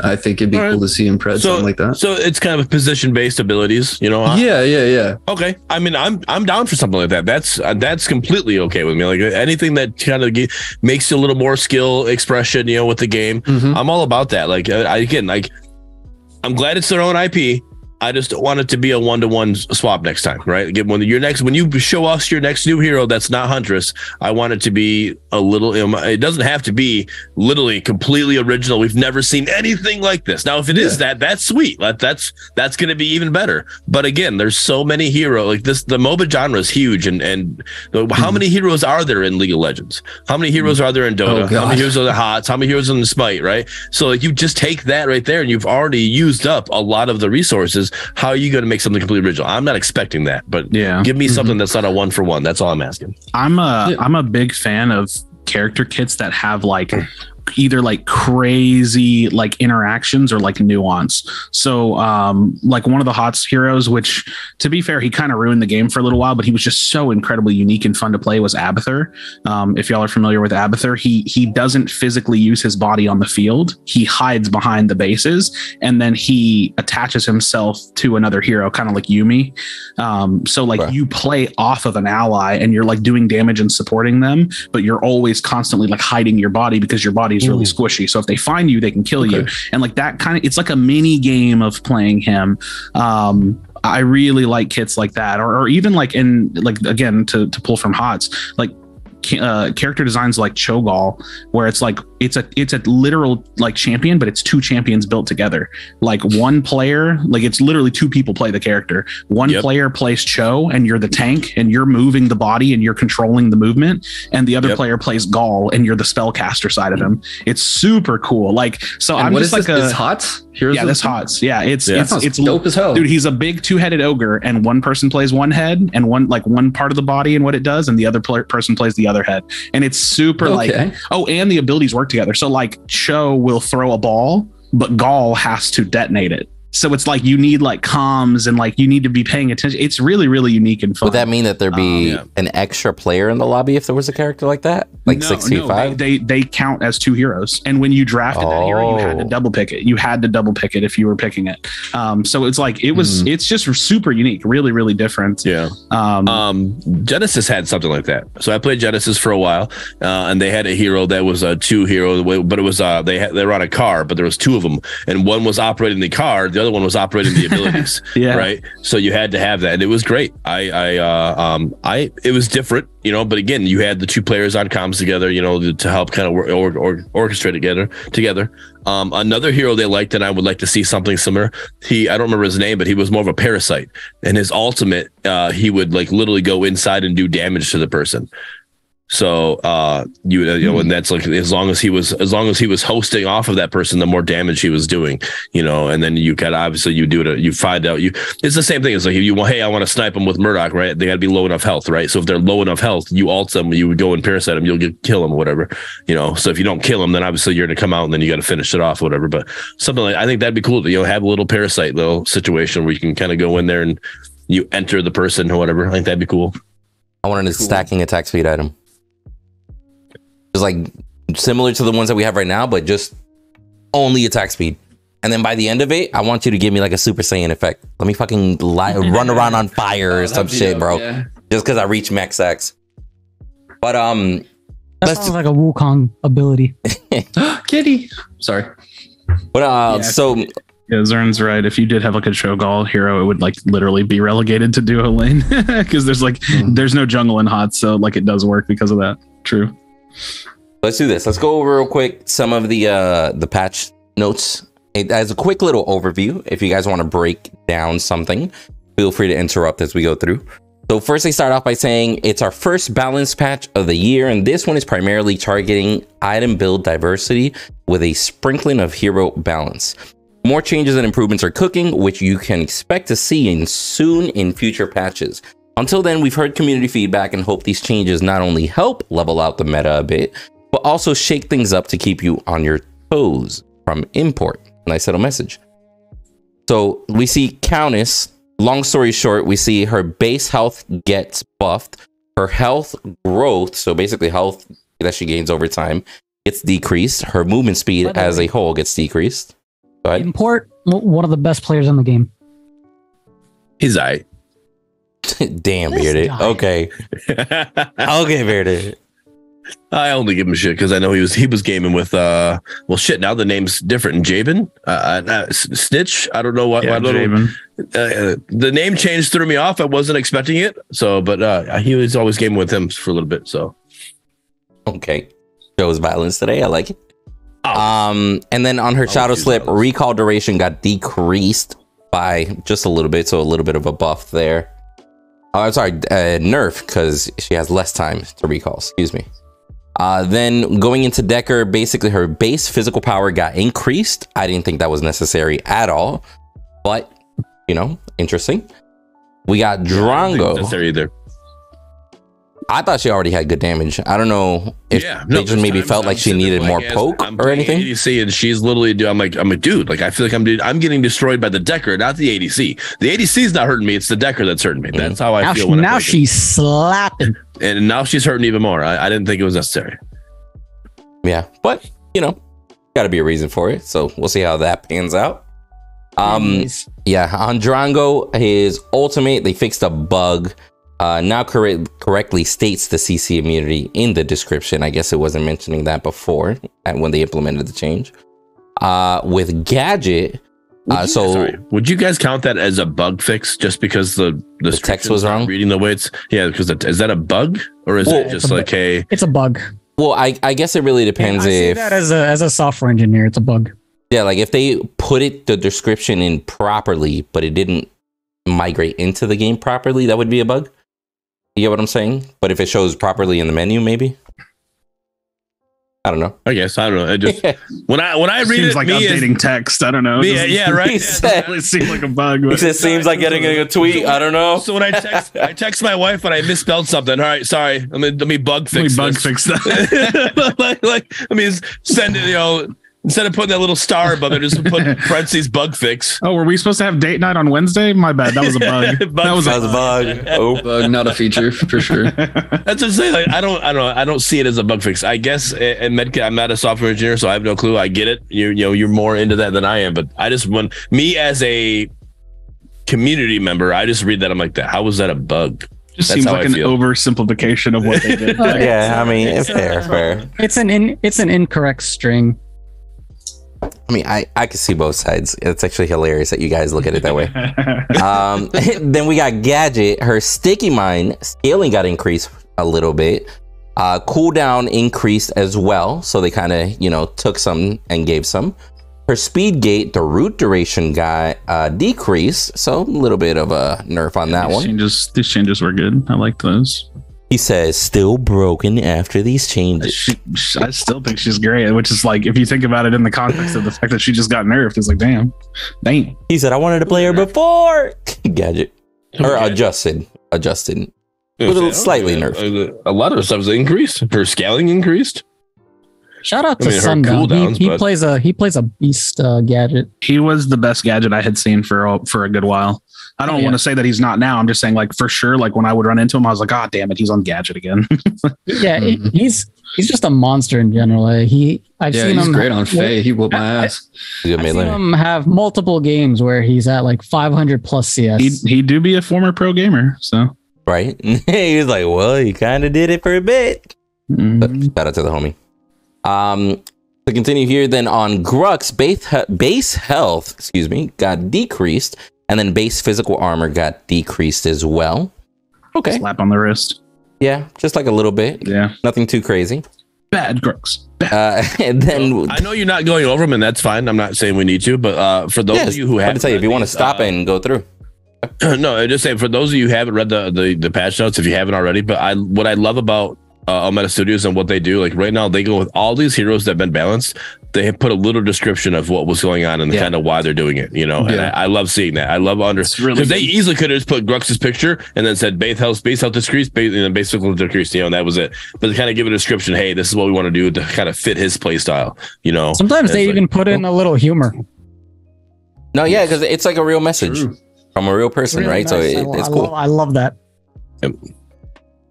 I think it'd be cool to see in Pred something like that. So it's kind of position-based abilities, Yeah. Okay. I mean, I'm down for something like that. That's completely okay with me. Like anything that kind of makes you a little more skill expression, with the game. Mm-hmm. I'm all about that. Like I'm glad it's their own IP. I just don't want it to be a 1-to-1 swap next time, right? When you show us your next new hero that's not Huntress, I want it to be a little. It doesn't have to be literally completely original. We've never seen anything like this. Now, if it is that's sweet. That's going to be even better. But again, there's so many heroes like this. The MOBA genre is huge, and how many heroes are there in League of Legends? How many heroes are there in Dota? How many heroes are there HOTS? How many heroes are in the Smite? Right? So like you just take that right there, and you've already used up a lot of the resources. How are you going to make something completely original? I'm not expecting that, but give me something that's not a 1-for-1. That's all I'm asking. I'm a big fan of character kits that have like either like crazy like interactions or like nuance. So like one of the HOTS heroes, which to be fair, he kind of ruined the game for a little while, but he was just so incredibly unique and fun to play, was Abathur. If y'all are familiar with Abathur, he doesn't physically use his body on the field. He hides behind the bases and then he attaches himself to another hero, kind of like Yumi. So like you play off of an ally and you're like doing damage and supporting them, but you're always constantly like hiding your body because your body's really squishy. So if they find you, they can kill you. And like that kind of, it's like a mini game of playing him. I really like kits like that, or even like in like, again, to pull from HOTS, like character designs like Cho'Gall, where it's like it's a literal like champion, but it's two champions built together. Like one player, like it's literally two people play the character. One player plays Cho, and you're the tank, and you're moving the body, and you're controlling the movement. And the other player plays Gall, and you're the spellcaster side of him. It's super cool. Like so, and I'm just like this HOTS? This HOTS. Yeah, it's dope as hell, dude. He's a big two-headed ogre, and one person plays one head and one part of the body and what it does, and the other person plays the other head. And it's super and the abilities work together. So like Cho will throw a ball, but Gall has to detonate it. So it's like you need like comms and like you need to be paying attention. It's really, really unique and fun. Would that mean that there'd be an extra player in the lobby if there was a character like that? Like 6v5? They count as two heroes. And when you drafted that hero, you had to double pick it. You had to double pick it if you were picking it. So it's like it's just super unique, really, really different. Yeah. Genesis had something like that. So I played Genesis for a while, and they had a hero that was a two hero, but it was they were on a car, but there was two of them, and one was operating the car. The The other one was operating the abilities. Yeah. Right. So you had to have that. And it was great. It was different, but again, you had the two players on comms together, to help kind of orchestrate together. Another hero they liked, and I would like to see something similar. I don't remember his name, but he was more of a parasite, and his ultimate, he would like literally go inside and do damage to the person. So and that's like as long as he was hosting off of that person, the more damage he was doing, and then you can obviously you find out it's the same thing. It's like I want to snipe them with Murdock, right? They got to be low enough health, right? So if they're low enough health, you ult them, you would go and parasite them, kill them or whatever, So if you don't kill them, then obviously you're going to come out and then you got to finish it off or whatever. But something like, I think that'd be cool to, have a little parasite little situation where you can kind of go in there and you enter the person or whatever. I think that'd be cool. I wanted a stacking attack speed item. Just like similar to the ones that we have right now, but just only attack speed. And then by the end of it, I want you to give me like a Super Saiyan effect. Let me fucking run around on fire or some shit, bro. Yeah. Just because I reach max X. But that sounds like a Wukong ability. Kitty. Sorry. But so Zern's right. If you did have like a Cho'Gall hero, it would like literally be relegated to duo lane because there's no jungle in HOTS, so like it does work because of that. True. Let's do this. Let's go over real quick some of the patch notes. As a quick little overview, if you guys want to break down something, feel free to interrupt as we go through. So first, they start off by saying it's our first balance patch of the year, and this one is primarily targeting item build diversity with a sprinkling of hero balance. More changes and improvements are cooking, which you can expect to see soon in future patches. Until then, we've heard community feedback and hope these changes not only help level out the meta a bit, but also shake things up to keep you on your toes from import. Nice little message. So we see Countess. Long story short, we see her base health gets buffed. Her health growth, so basically health that she gains over time, gets decreased. Her movement speed as a whole gets decreased. Go ahead. Import, one of the best players in the game. He's aight. Damn, Bearded. Okay. Okay, Bearded. I only give him shit because I know he was gaming with now the name's different in Jabin. Snitch. I don't know what. The name change threw me off. I wasn't expecting it. So, but he was always gaming with him for a little bit. So, okay, shows violence today. I like it. And then on her shadow slip, recall duration got decreased by just a little bit, so a little bit of a buff there. I'm sorry, nerf, because she has less time to recall. Excuse me. Then going into Decker, basically her base physical power got increased. I didn't think that was necessary at all, but interesting. We got Drongo. I thought she already had good damage. I don't know if they just maybe felt like she needed more poke or anything. ADC, and she's literally, I'm like, dude, like I feel like I'm getting destroyed by the Decker, not the ADC. The ADC is not hurting me; it's the Decker that's hurting me. That's how I feel. Now she's slapping, and now she's hurting even more. I didn't think it was necessary. Yeah, but got to be a reason for it. So we'll see how that pans out. Yeah, on Drongo, his ultimate, they fixed a bug. Now correctly states the CC immunity in the description. I guess it wasn't mentioning that before when they implemented the change. With Gadget, would you guys count that as a bug fix just because the text was wrong? Reading the way it's because is that a bug or is it just like it's a bug? Well, I guess it really depends. I say that as a software engineer, it's a bug. Yeah, like if they put the description in properly, but it didn't migrate into the game properly, that would be a bug. You get what I'm saying? But if it shows properly in the menu, maybe. I don't know. I guess I don't know. It just when I read seems it, like updating text. I don't know. Yeah, right. It seems like a bug. It just seems like getting a tweet. I don't know. So when I text my wife and I misspelled something. All right, sorry. Let me bug fix. Fix that. like let me send it. Instead of putting that little star above it, just put parentheses bug fix. Oh, were we supposed to have date night on Wednesday? My bad. That was a bug. That was a bug. Oh, bug, not a feature for sure. That's what I'm saying. Like, I don't see it as a bug fix. I guess in Medkit, I'm not a software engineer, so I have no clue. I get it. You're more into that than I am, but I just me as a community member, I just read that. I'm like, how was that a bug? Just seems like an oversimplification of what they did. Yeah, I mean, it's fair. It's an incorrect string. I mean, I can see both sides. It's actually hilarious that you guys look at it that way. Then we got Gadget. Her sticky mine scaling got increased a little bit. Cooldown increased as well. So they kind of, took some and gave some. Her speed gate, the root duration got decreased. So a little bit of a nerf on that one. These changes were good. I like those. He says, still broken after these changes. I still think she's great, which is like, if you think about it in the context of the fact that she just got nerfed, it's like, damn. He said, I wanted to play her before. Gadget. Or adjusted. With a slightly nerfed. A lot of her stuff is increased. Her scaling increased. Shout out to Sundown. He plays a beast Gadget. He was the best Gadget I had seen for a good while. I don't want to say that he's not now. I'm just saying, like, for sure, like when I would run into him, I was like, oh, damn it, he's on Gadget again. Yeah, he's just a monster in general. I've seen he's him great on Faye. He whooped my ass. I've seen him have multiple games where he's at like 500 plus CS. He do be a former pro gamer, so. Right? He was like, well, he kind of did it for a bit. Shout out to the homie. To continue here, then on Grux, base health, got decreased. And then base physical armor got decreased as well. Okay. Slap on the wrist. Yeah, just like a little bit. Yeah. Nothing too crazy. Bad Grux. And then I know you're not going over them, and that's fine. I'm not saying we need to, but for those of you who haven't, to tell you, if you want to stop and go through. No, I just say for those of you who haven't read the patch notes, if you haven't already, but what I love about Almeta Studios and what they do, like right now, they go with all these heroes that have been balanced. They have put a little description of what was going on and kind of why they're doing it, And I love seeing that. I love because they easily could have just put Grux's picture and then said base health decreased, base physical decreased, and that was it. But to kind of give a description, hey, this is what we want to do to kind of fit his play style, Sometimes they even put in a little humor. No, yeah, because it's like a real message from a real person, right? Nice. So it's cool. I love that. Yep.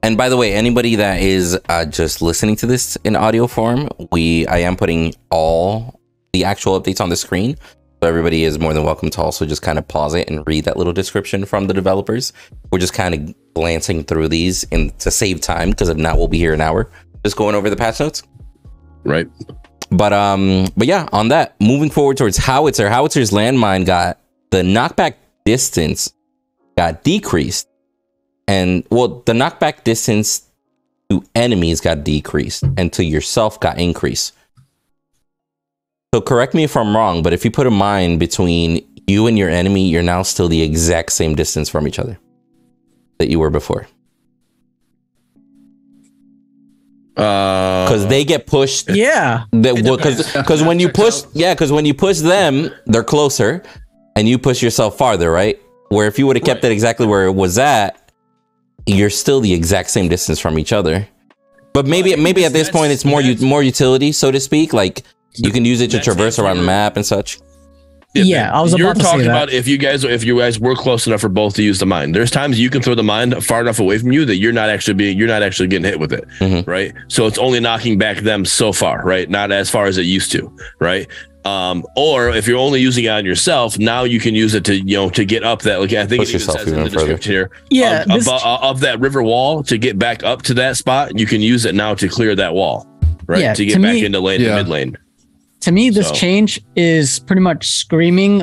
And by the way, anybody that is just listening to this in audio form, I am putting all the actual updates on the screen. So everybody is more than welcome to also just kind of pause it and read that little description from the developers. We're just kind of glancing through these to save time, because if not, we'll be here an hour just going over the patch notes. Right. But yeah, on that, moving forward towards Howitzer. Howitzer's landmine got the knockback distance got decreased. And well, the knockback distance to enemies got decreased and to yourself got increased. So correct me if I'm wrong, but if you put a mine between you and your enemy, you're now still the exact same distance from each other that you were before. Because they get pushed. Yeah. Because when you push them, they're closer, and you push yourself farther, right? Where if you would have kept it exactly where it was at, you're still the exact same distance from each other. But maybe at this point it's more utility, so to speak. Like you can use it to traverse around the map and such. Yeah, I was about to say that. You're talking about if you guys were close enough for both to use the mine. There's times you can throw the mine far enough away from you that you're not actually getting hit with it, right? So it's only knocking back them so far, right? Not as far as it used to, right? Or if you're only using it on yourself, now you can use it to get up that. Like I think it says in the description here, of that river wall to get back up to that spot. You can use it now to clear that wall, right? Yeah, to get back into mid lane. To me, this change is pretty much screaming,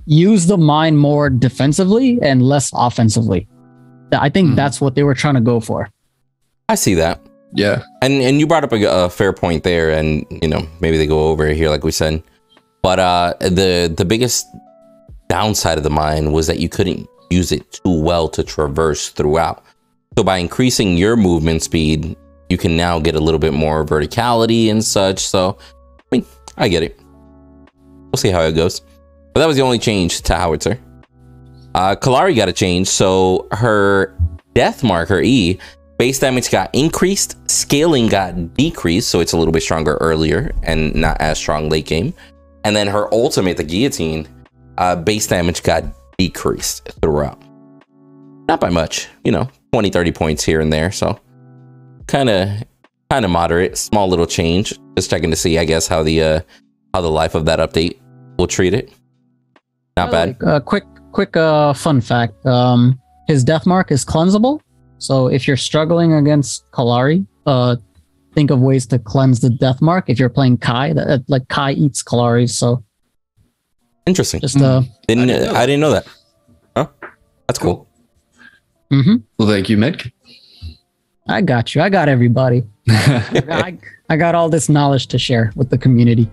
use the mine more defensively and less offensively. I think that's what they were trying to go for. I see that. Yeah. And you brought up a fair point there, and maybe they go over here like we said. But the biggest downside of the mine was that you couldn't use it too well to traverse throughout. So by increasing your movement speed, you can now get a little bit more verticality and such. So I mean, I get it. We'll see how it goes. But that was the only change to Howitzer. Kalari got a change. So her death marker E, base damage got increased, scaling got decreased, so it's a little bit stronger earlier and not as strong late game. And then her ultimate, the guillotine, base damage got decreased throughout. Not by much, 20, 30 points here and there. So kind of moderate, small little change. Just checking to see, I guess, how the life of that update will treat it. Not bad. Quick fun fact. His death mark is cleansable. So if you're struggling against Kalari, think of ways to cleanse the death mark if you're playing Kai. That like Kai eats calories, so interesting. Just I didn't know that. Huh? That's cool. Mm-hmm. Well, thank you, Mick. I got you. I got everybody. I got all this knowledge to share with the community.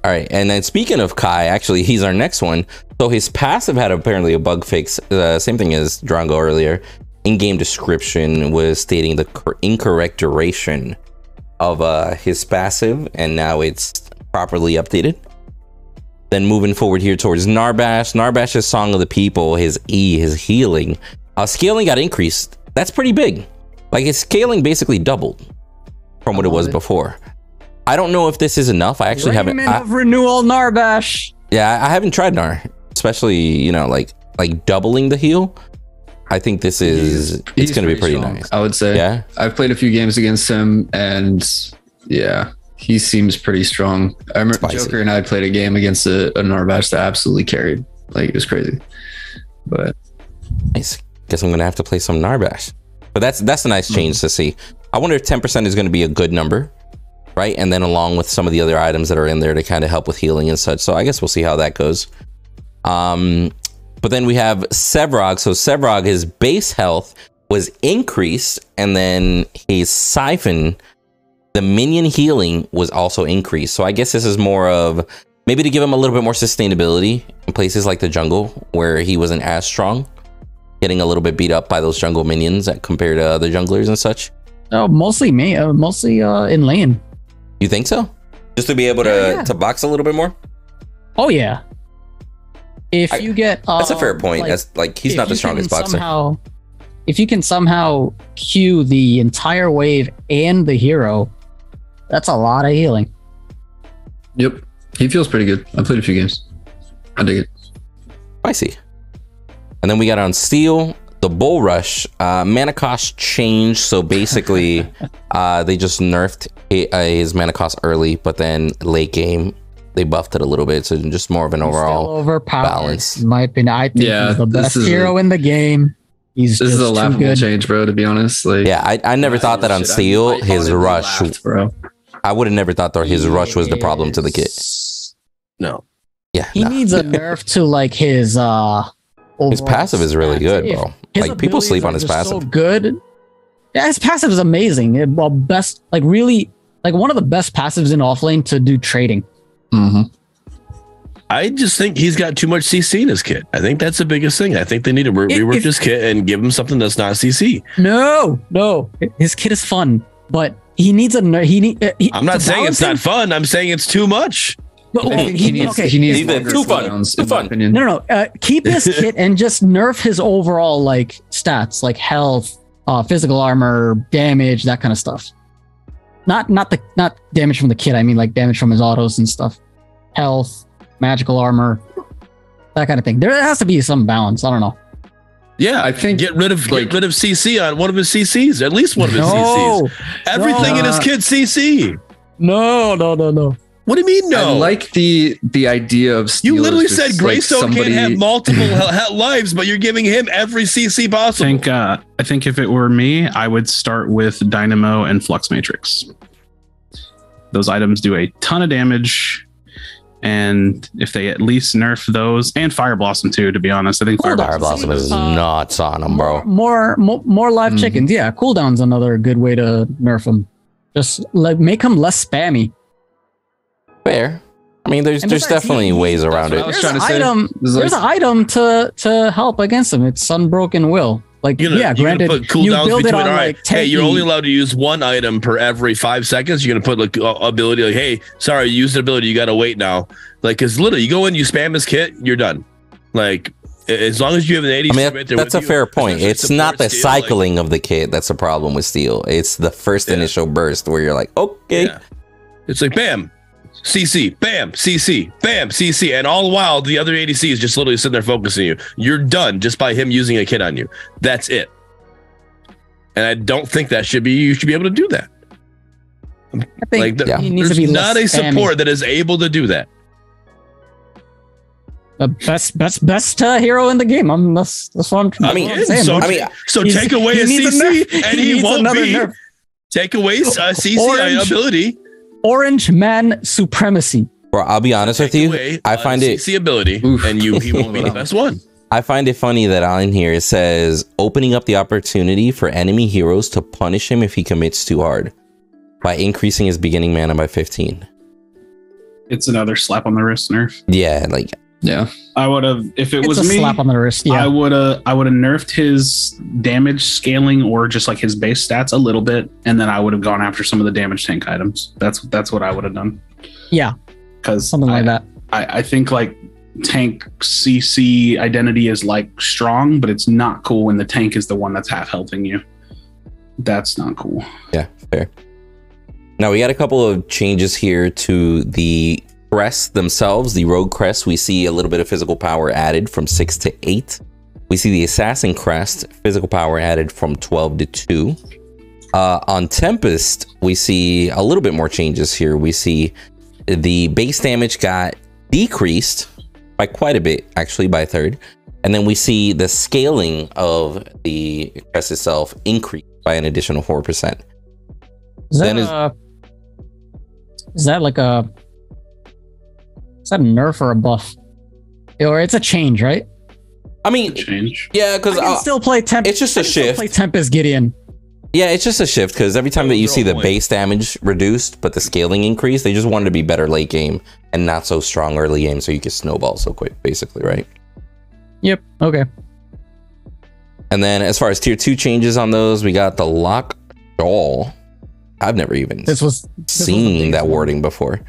All right, and then speaking of Kai, actually, he's our next one. So his passive had apparently a bug fix. Same thing as Drongo earlier. In-game description was stating the incorrect duration of his passive, and now it's properly updated. Then moving forward here towards Narbash. Narbash's Song of the People, his E, his healing. Scaling got increased. That's pretty big. Like his scaling basically doubled from what it was before. I don't know if this is enough. I actually haven't. Of renewal, Narbash. Yeah, I haven't tried Nar, especially, you know, like doubling the heal. I think this is it's going to be pretty nice. I would say. Yeah. I've played a few games against him, and yeah, he seems pretty strong. I remember Joker and I played a game against a Narbash that absolutely carried. Like, it was crazy. But nice. Guess I'm going to have to play some Narbash. But that's a nice change to see. I wonder if 10% is going to be a good number. Right, and then along with some of the other items that are in there to kind of help with healing and such. So I guess we'll see how that goes. But then we have Sevrog. So Sevrog, his base health was increased, and then his siphon, the minion healing, was also increased. So I guess this is more of maybe to give him a little bit more sustainability in places like the jungle where he wasn't as strong, getting a little bit beat up by those jungle minions compared to other junglers and such. Oh, mostly in lane. You think so? Just to be able to box a little bit more? Oh yeah. If you get that's a fair point. That's like he's not the strongest boxer. If you can somehow queue the entire wave and the hero, that's a lot of healing. Yep. He feels pretty good. I played a few games. I dig it. Spicy. And then we got on Steel. The Bull Rush, mana cost changed, so basically they just nerfed his mana cost early, but then late game they buffed it a little bit, so just more of an overall balance. In my opinion, I think he's the best hero in the game. This is a laughable change, bro, to be honest. Like, yeah, I never thought that on Steel, his rush, bro. I would have never thought that his rush was the problem to the kit. No. Yeah. He needs a nerf to like his passive is really good, bro. Like people sleep on his passive. So good. Yeah, his passive is amazing. Well, best, like really, like one of the best passives in offlane to do trading. Mm-hmm. I just think he's got too much CC in his kit. I think that's the biggest thing. I think they need to rework his kit and give him something that's not CC. No, his kit is fun, but he needs a. I'm not saying it's not fun. I'm saying it's too much. He needs too fun. No. Keep his kit and just nerf his overall like stats, like health, physical armor, damage, that kind of stuff. Not damage from the kit. I mean like damage from his autos and stuff. Health, magical armor, that kind of thing. There has to be some balance. I don't know. Yeah, I think get rid of CC on one of his CCs. At least one of his CCs. Everything in his kit CC. No. What do you mean, no? I like the idea of Steel. You literally said Greystone can't have multiple lives, but you're giving him every CC possible. I think if it were me, I would start with Dynamo and Flux Matrix. Those items do a ton of damage, and if they at least nerf those, and Fire Blossom too, to be honest, I think Fire Blossom is nuts on them, bro. More live chickens. Yeah, cooldown's another good way to nerf them. Just like make them less spammy. Fair. I mean, there's definitely ways around it. There's an item to help against them. It's Sunbroken Will. Like, granted, put cooldowns you build it on like, hey, you're only allowed to use one item per every 5 seconds. You're gonna put like ability like, hey, sorry, you used an ability, you gotta wait now. Like, because literally, you go in, you spam this kit, you're done. Like, as long as you have an 80. I mean, that's a fair point. It's not the cycling of the kit that's a problem with Steel. It's the first initial burst where you're like, okay, it's like bam. CC, bam, CC, bam, CC, and all the while the other ADC is just literally sitting there focusing you. You're done just by him using a kit on you. That's it. And I don't think that should be. You should be able to do that. I think he needs there's to be not a support that is able to do that. The best hero in the game. That's what I'm saying. So take away a CC and he won't be. Take away CC ability. Orange Man Supremacy. Bro, I'll be honest with you. I find it CC ability, and he won't be the best one. I find it funny that on here it says opening up the opportunity for enemy heroes to punish him if he commits too hard by increasing his beginning mana by 15. It's another slap on the wrist nerf. Yeah, like I would have, if it was me, slap on the wrist. Yeah, I would have nerfed his damage scaling or just like his base stats a little bit, and then I would have gone after some of the damage tank items. That's what I would have done. Yeah, because something like that. I think like tank CC identity is like strong, but it's not cool when the tank is the one that's half helping you. That's not cool. Yeah, fair. Now we got a couple of changes here to the crests themselves. The rogue crest, we see a little bit of physical power added from 6 to 8. We see the assassin crest, physical power added from 12 to 2. On Tempest, we see a little bit more changes here. We see the base damage got decreased by quite a bit, actually by a third. And then we see the scaling of the crest itself increase by an additional 4%. Is that a nerf or a buff? Or it's a change, right? I mean, change. Yeah, because I can still play Tempest. It's just a shift. Play Tempest Gideon. Yeah, it's just a shift because every time that you see the base damage reduced, but the scaling increased, they just wanted to be better late game and not so strong early game, so you can snowball so quick, basically, right? Yep. Okay. And then as far as tier 2 changes on those, we got the lock doll. I've never even seen that wording before.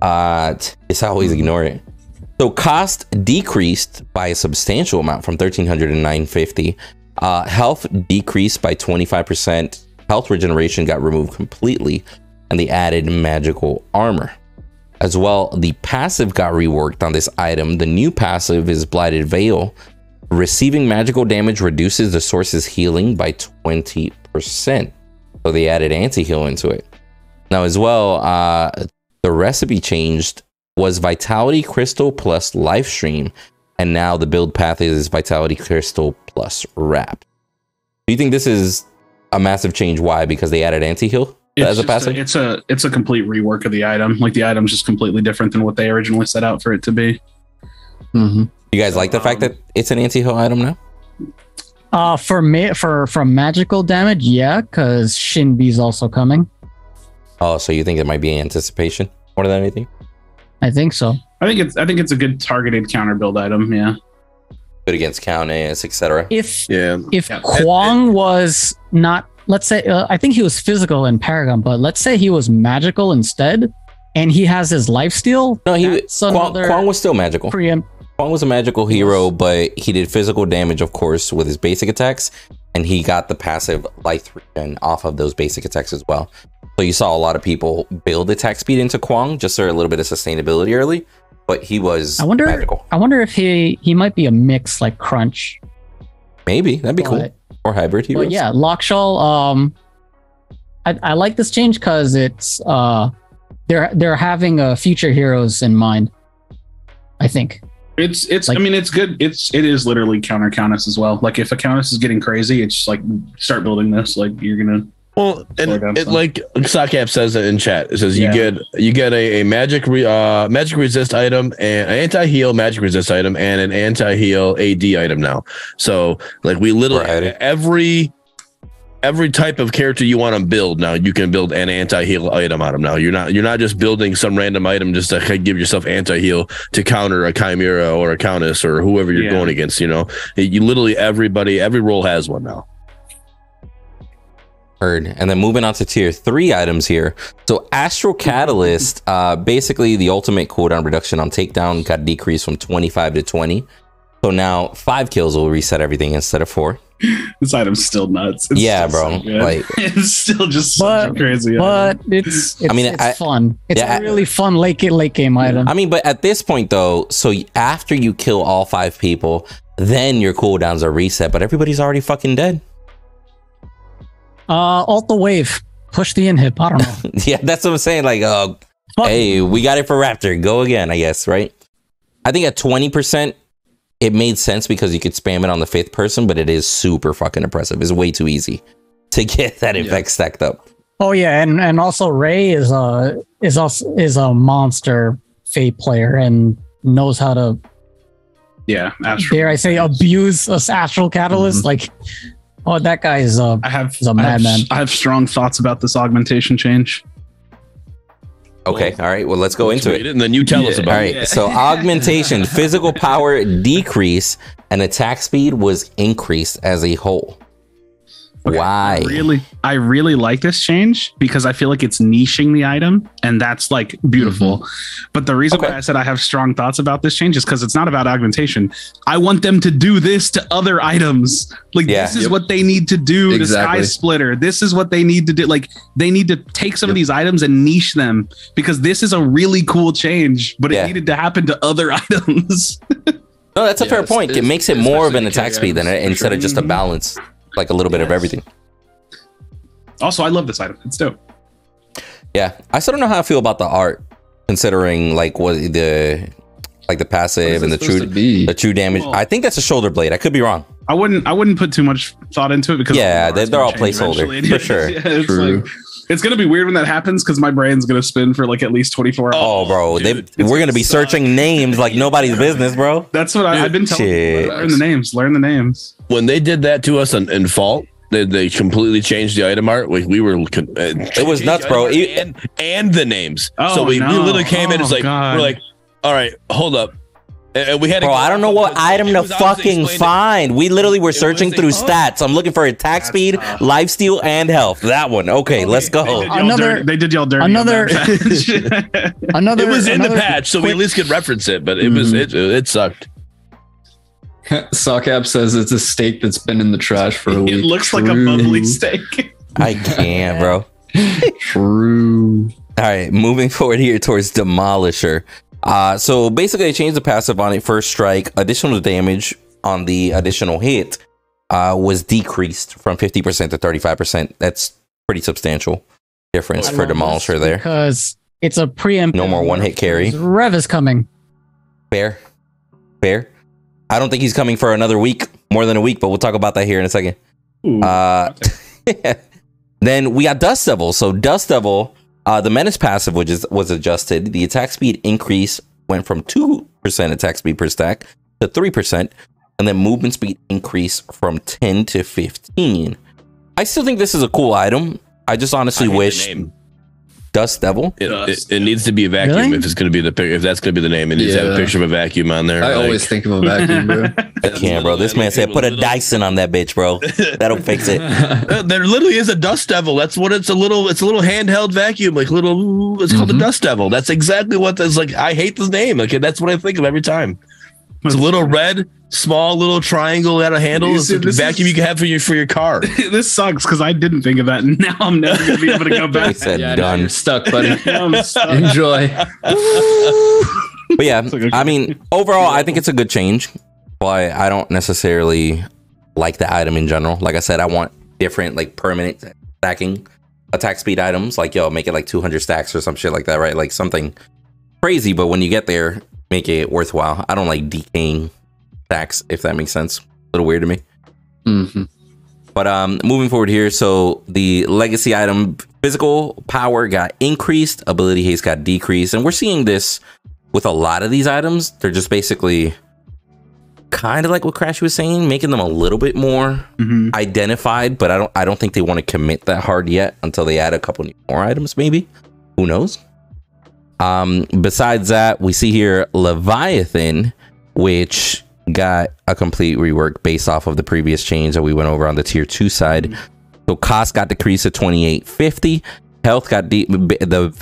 It's always ignore it. So cost decreased by a substantial amount from 1,300 to 950. Health decreased by 25%. Health regeneration got removed completely, and they added magical armor. As well, the passive got reworked on this item. The new passive is Blighted Veil. Receiving magical damage reduces the source's healing by 20%. So they added anti-heal into it. Now as well, the recipe changed, was Vitality Crystal plus Life Stream, and now the build path is Vitality Crystal plus Wrap. Do you think this is a massive change? Why? Because they added anti-heal as a passive? It's a complete rework of the item. Like the item's just completely different than what they originally set out for it to be. You guys like the fact that it's an anti-heal item now? For magical damage, yeah, because Shinbi's also coming. Oh, so you think it might be anticipation more than anything? I think so. I think it's a good targeted counter build item. Yeah, good against Countess, etc. If Kwang was not, let's say, I think he was physical in Paragon, but let's say he was magical instead, and he has his lifesteal. No, Kwang was still magical. Kwang was a magical hero, but he did physical damage, of course, with his basic attacks, and he got the passive life regen off of those basic attacks as well. So you saw a lot of people build attack speed into Kwang just for a little bit of sustainability early, but he was magical. I wonder if he might be a mix like Crunch. Maybe that'd be cool. Or hybrid heroes. But yeah, Lockshall. I like this change because it's they're having future heroes in mind. I think. It's like, I mean, it's good. It is literally counter Countess as well. Like if a Countess is getting crazy, it's just like start building this. Like you're gonna. Well, and it, like Sockap says in chat, it says you get a magic resist item and an anti-heal magic resist item and an anti-heal AD item now. So like we literally every type of character you want to build now, you can build an anti-heal item out of now. You're not just building some random item just to give yourself anti-heal to counter a Chimera or a Countess or whoever you're going against. You know, you literally every role has one now. Heard. And then moving on to tier 3 items here. So Astral Catalyst, basically the ultimate cooldown reduction on takedown got decreased from 25 to 20. So now 5 kills will reset everything instead of 4. This item's still nuts. It's bro. So like it's still just such a crazy item. But it's fun. It's a really fun late game item. I mean, but at this point though, so after you kill all 5 people, then your cooldowns are reset, but everybody's already fucking dead. Alt the wave, push the inhib. I don't know. Yeah, that's what I'm saying. Like, hey, we got it for Raptor. Go again, I guess, right? I think at 20%, it made sense because you could spam it on the 5th person, but it is super fucking impressive. It's way too easy to get that effect stacked up. Oh yeah, and also Ray is a monster Fate player and knows how to, dare I say, abuse a Astral Catalyst. Like, oh, that guy is a madman. I have strong thoughts about this augmentation change. Okay, all right. Well, let's go into it. And then you tell us about it. All right. So augmentation, physical power decrease, and attack speed was increased as a whole. Okay. Why? I really like this change because I feel like it's niching the item, and that's like beautiful. But the reason why I said I have strong thoughts about this change is because it's not about augmentation. I want them to do this to other items. Like this is what they need to do to Sky Splitter. This is what they need to do. Like they need to take some of these items and niche them because this is a really cool change, but it needed to happen to other items. No, that's a fair point. It makes it more of an attack speed than instead of just a balance. Like a little bit of everything. Also, I love this item. It's dope. Yeah, I still don't know how I feel about the art, considering like what the passive and the true damage. Well, I think that's a shoulder blade. I could be wrong. I wouldn't put too much thought into it because they're all placeholder for sure. True. It's gonna be weird when that happens because my brain's gonna spin for like at least 24 hours. Oh, bro, we're gonna be searching names like nobody's business, bro. That's what I've been telling you. Learn the names. When they did that to us in Fault, they completely changed the item art. Like we were, it was nuts, bro. And the names. So we literally came in. It's like we're like, all right, hold up. And we had to I don't know what item to fucking find. We literally were searing through stats. I'm looking for attack speed, lifesteal, and health. That one. Okay, let's go. They did y'all dirty. Another. It was in the patch, so we at least could reference it. But it sucked. Sockap says it's a steak that's been in the trash for a week. It looks like a bubbly steak. I can't, bro. True. All right, moving forward here towards Demolisher. So basically, I changed the passive on it. First strike, additional damage on the additional hit was decreased from 50% to 35%. That's pretty substantial difference for Demolisher there. Because it's a preemptive. No more one-hit carry. Rev is coming. Fair. I don't think he's coming for another week, more than a week, but we'll talk about that here in a second. Then we got Dust Devil. So Dust Devil, the Menace passive was adjusted. The attack speed increase went from 2% attack speed per stack to 3%, and then movement speed increase from 10 to 15. I still think this is a cool item. I just honestly wish Dust Devil. It needs to be a vacuum if it's going to be if that's going to be the name. It needs to have a picture of a vacuum on there. I always think of a vacuum, bro. I can't, bro. This man said put a Dyson on that bitch, bro. That'll fix it. There literally is a Dust Devil. That's what it's a little handheld vacuum, like little. It's called the Dust Devil. That's exactly what that's like. I hate this name. Okay, that's what I think of every time. It's a little red, small little triangle at a handle. It's a vacuum you can have for your car. This sucks because I didn't think of that, and now I'm never gonna be able to go back. Done. You're stuck, buddy. Enjoy. But yeah, I mean, overall, I think it's a good change, but I don't necessarily like the item in general. Like I said, I want different, like permanent stacking attack speed items. Like, make it like 200 stacks or some shit like that, right? Like something crazy, but when you get there, make it worthwhile. I don't like decaying stacks, if that makes sense. A little weird to me. But moving forward here, so the legacy item physical power got increased, ability haste got decreased, and we're seeing this with a lot of these items. They're just basically kind of like what Crash was saying, making them a little bit more identified, but I don't think they want to commit that hard yet until they add a couple more items, maybe. Who knows? Besides that, we see here Leviathan, which got a complete rework based off of the previous change that we went over on the tier 2 side. So cost got decreased to 2850. Health got the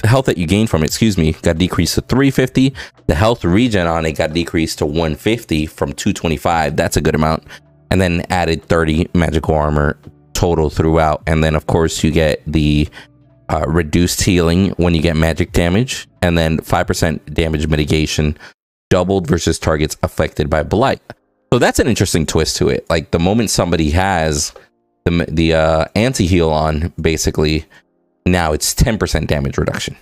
health that you gained from it, got decreased to 350. The health regen on it got decreased to 150 from 225. That's a good amount. And then added 30 magical armor total throughout. And then of course you get the reduced healing when you get magic damage, and then 5% damage mitigation doubled versus targets affected by blight. So that's an interesting twist to it. Like the moment somebody has the anti-heal on, basically now it's 10% damage reduction.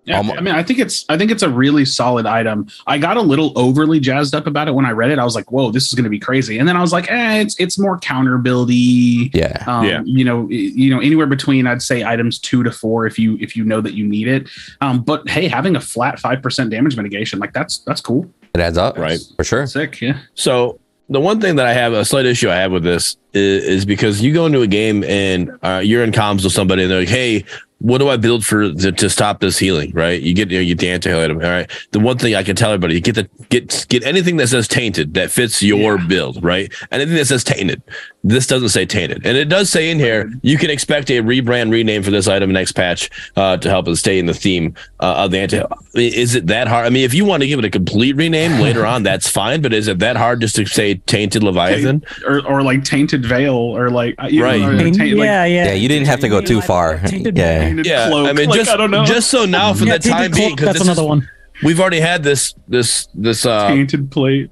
Yeah, I mean, I think it's a really solid item. I got a little overly jazzed up about it when I read it. I was like, "Whoa, this is going to be crazy!" And then I was like, it's more counter buildy. Yeah. You know, anywhere between I'd say items 2 to 4 if you know that you need it. But hey, having a flat 5% damage mitigation, like that's cool. It adds up, right? For sure. Sick, yeah. So the one thing that I have a slight issue I have with this is because you go into a game and you're in comms with somebody and they're like, "Hey, what do I build to stop this healing?" Right? You get the anti-heal item. All right. The one thing I can tell everybody, you get anything that says tainted that fits your build, right? Anything that says tainted. This doesn't say tainted, and it does say in here you can expect a rename for this item next patch to help it stay in the theme of the anti. Is it that hard? I mean, if you want to give it a complete rename later on, that's fine. But is it that hard just to say tainted Leviathan or like tainted veil or like right? Yeah. You didn't have to go too far. Yeah, cloak. I mean, like, I don't know. just so now for the time being, because that's another one. We've already had this tainted plate.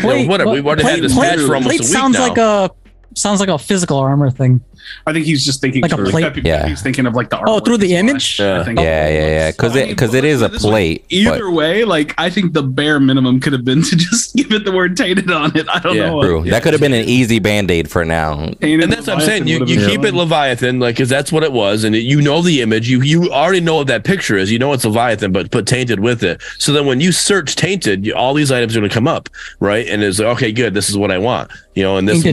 Whatever. We've already had this patch for almost a week now. Sounds like a physical armor thing. I think he's just thinking like a plate. He's thinking of like the artwork. Through the image. Yeah, because it is a plate. Either way, like I think the bare minimum could have been to just give it the word tainted on it. I don't know. True. That could have been an easy band-aid for now. And that's what I'm saying. You keep it Leviathan, like, because that's what it was, and you know the image. You already know what that picture is. You know it's Leviathan, but put tainted with it. So then when you search tainted, all these items are going to come up, right? And it's like, okay, good. This is what I want. And this.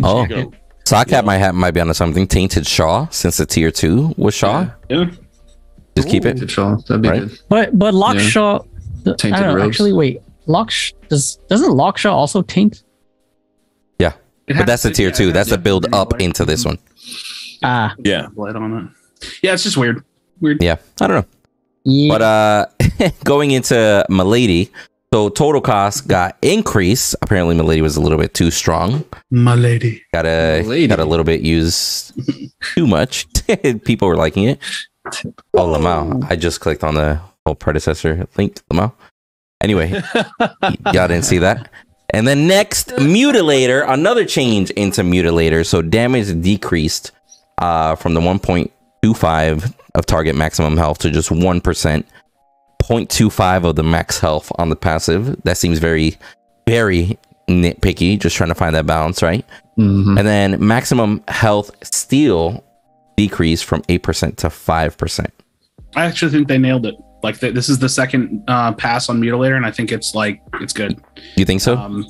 Sockhat might be onto something. Tainted Shaw, since the tier 2 was Shaw. Yeah. Just keep it. Shaw. That'd be good. But Lockshaw. Tainted I don't know, robes. actually, wait. Doesn't Lockshaw also taint? Yeah, but that's the tier 2. That's a build up into this one. Yeah. Blood on it. Yeah, it's just weird. Yeah, I don't know. Yeah. But going into Milady. So total cost got increased. Apparently, Milady was a little bit too strong. Milady got a little bit used too much. People were liking it. Oh, Lamau. I just clicked on the whole predecessor link. Lamau. Anyway, y'all didn't see that. And then next, Mutilator. Another change into Mutilator. So damage decreased from the 1.25 of target maximum health to just 1%. 0.25 of the max health on the passive. That seems very, very nitpicky. Just trying to find that balance, right? Mm-hmm. And then maximum health steal decreased from 8% to 5%. I actually think they nailed it. Like this is the second pass on Mutilator, and I think it's good. You think so?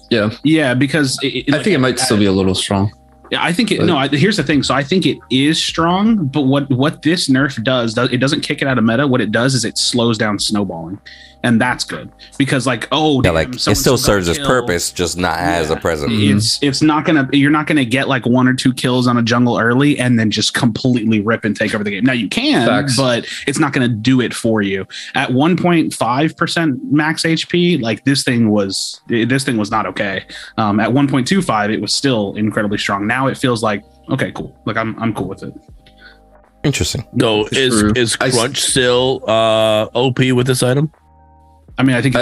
Yeah, because I think it might still be a little strong. Yeah, I think here's the thing. So I think it is strong, but what this nerf does it doesn't kick it out of meta. What it does is it slows down snowballing, and that's good because it still serves its purpose, just not as a present. It's not you're not gonna get like 1 or 2 kills on a jungle early and then just completely rip and take over the game. Now you can, but it's not gonna do it for you. At 1.5% max HP, like this thing was not okay. At 1.25, it was still incredibly strong. Now it feels like okay, cool. Like I'm cool with it. Interesting. So is Crunch still OP with this item? I mean, I think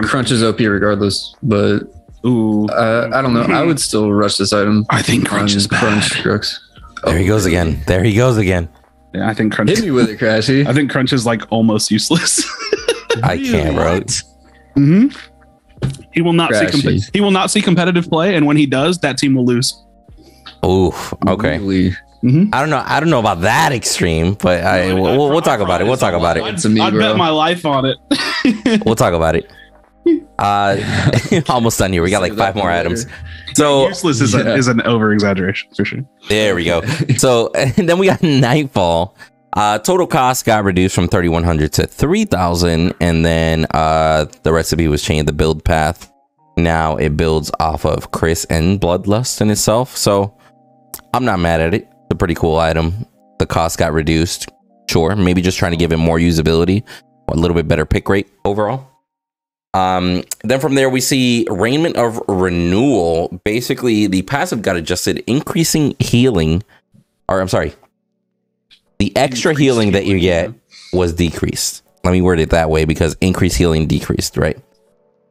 Crunch is OP regardless, but I don't know. I would still rush this item. I think Crunch is bad. Crux. There he goes again. Yeah, I think Crunch. Hit me with it, Crashy. I think Crunch is like almost useless. I can't, bro. Mm-hmm. He will not see competitive play, and when he does, that team will lose. Oof. Okay. Really? Mm-hmm. I don't know about that extreme, but we'll talk about it. I'd bet my life on it. We'll talk about it. Almost done here. We got like 5 more items. So useless is an over exaggeration for sure. There we go. So and then we got Nightfall. Total cost got reduced from 3,100 to 3,000, and then the recipe was changed. The build path now it builds off of Chris and Bloodlust in itself. So I'm not mad at it. It's a pretty cool item. The cost got reduced. Sure, maybe just trying to give it more usability, a little bit better pick rate overall. Then from there we see Raiment of Renewal. Basically, the passive got adjusted, increasing healing, or I'm sorry, the extra healing that you get was decreased. Let me word it that way because increased healing decreased, right?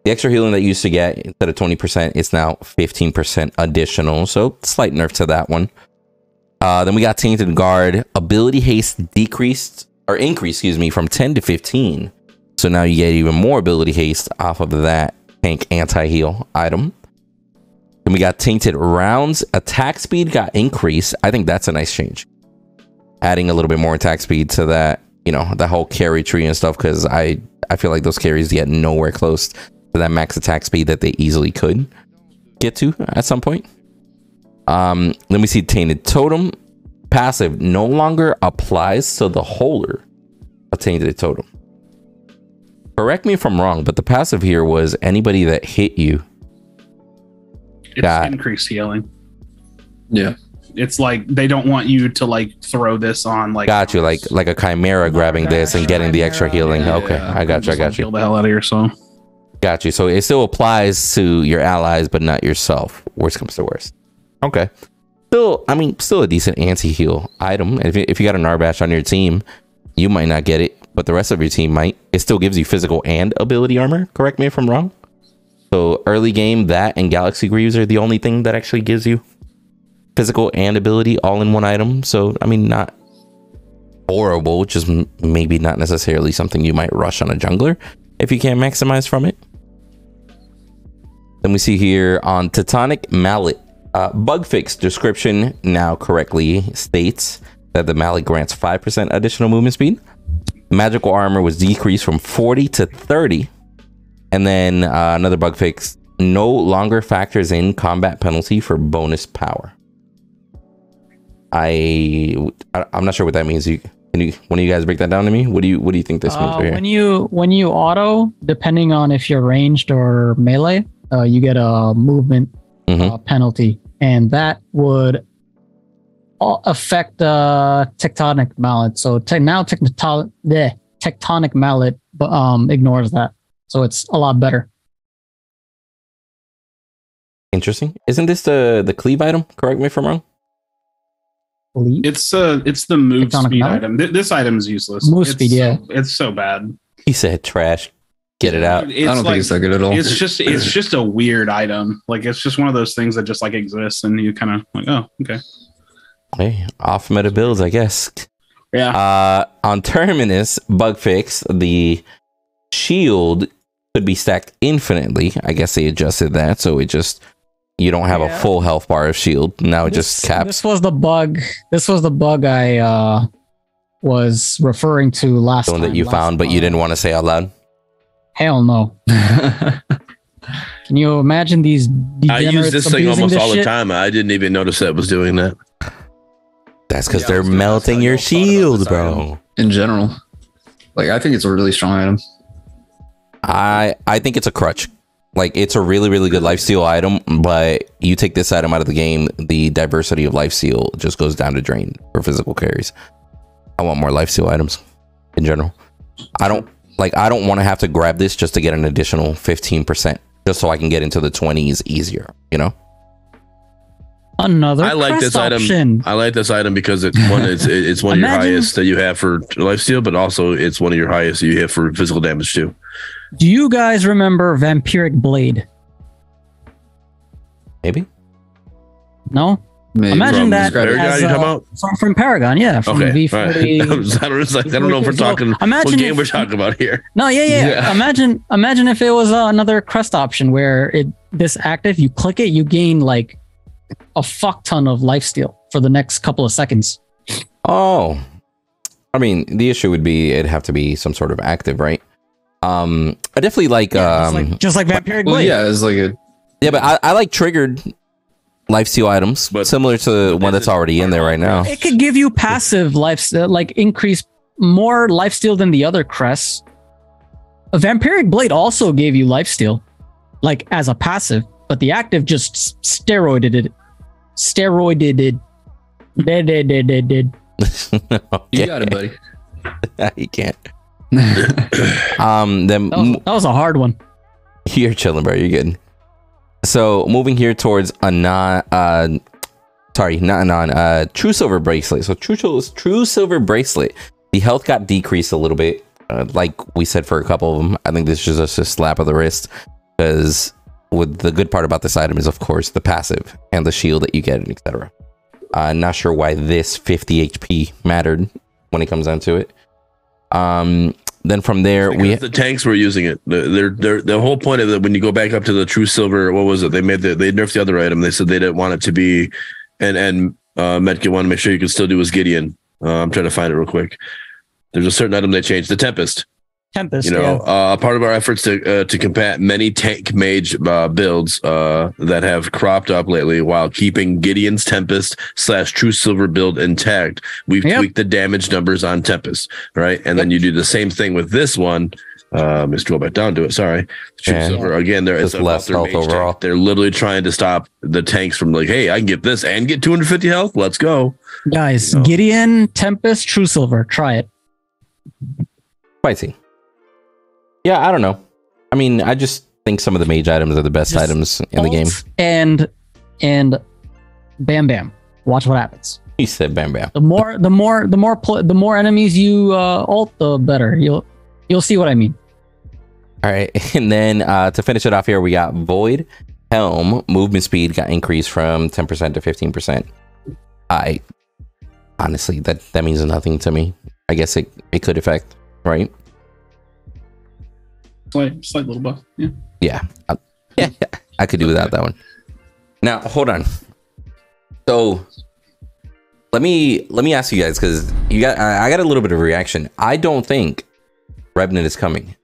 The extra healing that you used to get instead of 20%, it's now 15% additional. So slight nerf to that one. Then we got Tainted Guard. Ability haste increased, from 10 to 15. So now you get even more ability haste off of that tank anti-heal item. Then we got tainted rounds. Attack speed got increased. I think that's a nice change. Adding a little bit more attack speed to that, you know, the whole carry tree and stuff, because I feel like those carries get nowhere close to that max attack speed that they easily could get to at some point. Then we see Tainted Totem. Passive no longer applies to the holder of Tainted Totem. Correct me if I'm wrong, but the passive here was anybody that hit you. It's increased healing. Yeah. It's like they don't want you to like throw this on like. Got you, like a chimera grabbing this and getting the extra healing. Okay, I got you. Kill the hell out of yourself. Got you. So it still applies to your allies, but not yourself. Worst comes to worst. Okay. Still a decent anti-heal item. If you got a Narbash on your team, you might not get it, but the rest of your team might. It still gives you physical and ability armor. Correct me if I'm wrong. So early game, that and Galaxy Greaves are the only thing that actually gives you physical and ability all in one item. So, I mean, not horrible, just maybe not necessarily something you might rush on a jungler if you can't maximize from it. Then we see here on Tectonic Mallet. Bug fix description now correctly states that the mallet grants 5% additional movement speed. Magical armor was decreased from 40 to 30. And then another bug fix no longer factors in combat penalty for bonus power. I'm not sure what that means. One of you guys break that down to me? What do you think this means right here? When you auto, depending on if you're ranged or melee, you get a movement penalty. And that would affect Tectonic Mallet. So now Tectonic Mallet ignores that. So it's a lot better. Interesting. Isn't this the cleave item? Correct me if I'm wrong. Cleave? It's the move Tectonic speed Mallet? item. This item is useless. Move speed, yeah. It's so bad. He said trash. Get it out. I don't think it's that good at all. It's just a weird item. Like it's just one of those things that just like exists, and you kind of like, oh, okay. Hey, off meta builds, I guess. Yeah. On Terminus bug fix, the shield could be stacked infinitely. I guess they adjusted that, so it just you don't have a full health bar of shield. Now it just caps. This was the bug. I was referring to last one that you found, but you didn't want to say out loud. Hell no. Can you imagine these I use this thing almost all the time. I didn't even notice that it was doing that. That's because they're melting your shield, bro. In general. Like, I think it's a really strong item. I think it's a crutch. Like, it's a really, really good lifesteal item, but you take this item out of the game, the diversity of lifesteal just goes down the drain for physical carries. I want more lifesteal items in general. I don't want to have to grab this just to get an additional 15%, just so I can get into the 20s easier, you know? Another I like this option. item. I like this item because it's one of your highest that you have for lifesteal, but also it's one of your highest that you have for physical damage too. Do you guys remember Vampiric Blade? Maybe. No? Maybe. Imagine that Paragon, you talking about? From Paragon, yeah. From Okay. V40. Right. I don't know if we're talking what game we're talking about here. No, yeah. Imagine if it was another crest option where this active, you click it, you gain like a fuck ton of lifesteal for the next couple of seconds. Oh. I mean, the issue would be it'd have to be some sort of active, right? I definitely like just like Vampiric Blade. Well, yeah, it's like a but I like triggered lifesteal items, but similar to the one that's already in there right now. It could give you passive lifesteal, like increase more lifesteal than the other crests. A Vampiric Blade also gave you lifesteal, like as a passive, but the active just steroided it. You got it, buddy. You can't. That was a hard one. You're chilling, bro. You're good. So moving here towards True Silver Bracelet. So True Silver Bracelet, the health got decreased a little bit. Like we said for a couple of them. I think this is just a slap of the wrist, because with the good part about this item is, of course, the passive and the shield that you get, and etc. Not sure why this 50 HP mattered when it comes down to it. then from there the tanks were using it. The whole point of it, when you go back up to the true silver, what was it? They nerfed the other item. They said they didn't want it to be, and Metcalf wanted to make sure you could still do as Gideon. I'm trying to find it real quick. There's a certain item they changed, the Tempest. Part of our efforts to combat many tank mage builds that have cropped up lately while keeping Gideon's Tempest / True Silver build intact. We've tweaked the damage numbers on Tempest, right? And then you do the same thing with this one. Let's scroll back down to it. Sorry. True Silver, again, it's less health overall. Tank. They're literally trying to stop the tanks from like, hey, I can get this and get 250 health. Let's go. Guys, Gideon, Tempest, True Silver. Try it. Spicy. Yeah, I don't know. I mean, I just think some of the mage items are the best items in the game. And Bam Bam. Watch what happens. He said Bam Bam. The more enemies you ult, the better. You'll see what I mean. All right, and then to finish it off here, we got Void Helm. Movement speed got increased from 10% to 15%. I honestly, that means nothing to me. I guess it could affect, right? Slight little buff. Yeah. I could do without that one. Now, hold on. So let me ask you guys, because I got a little bit of a reaction. I don't think Revenant is coming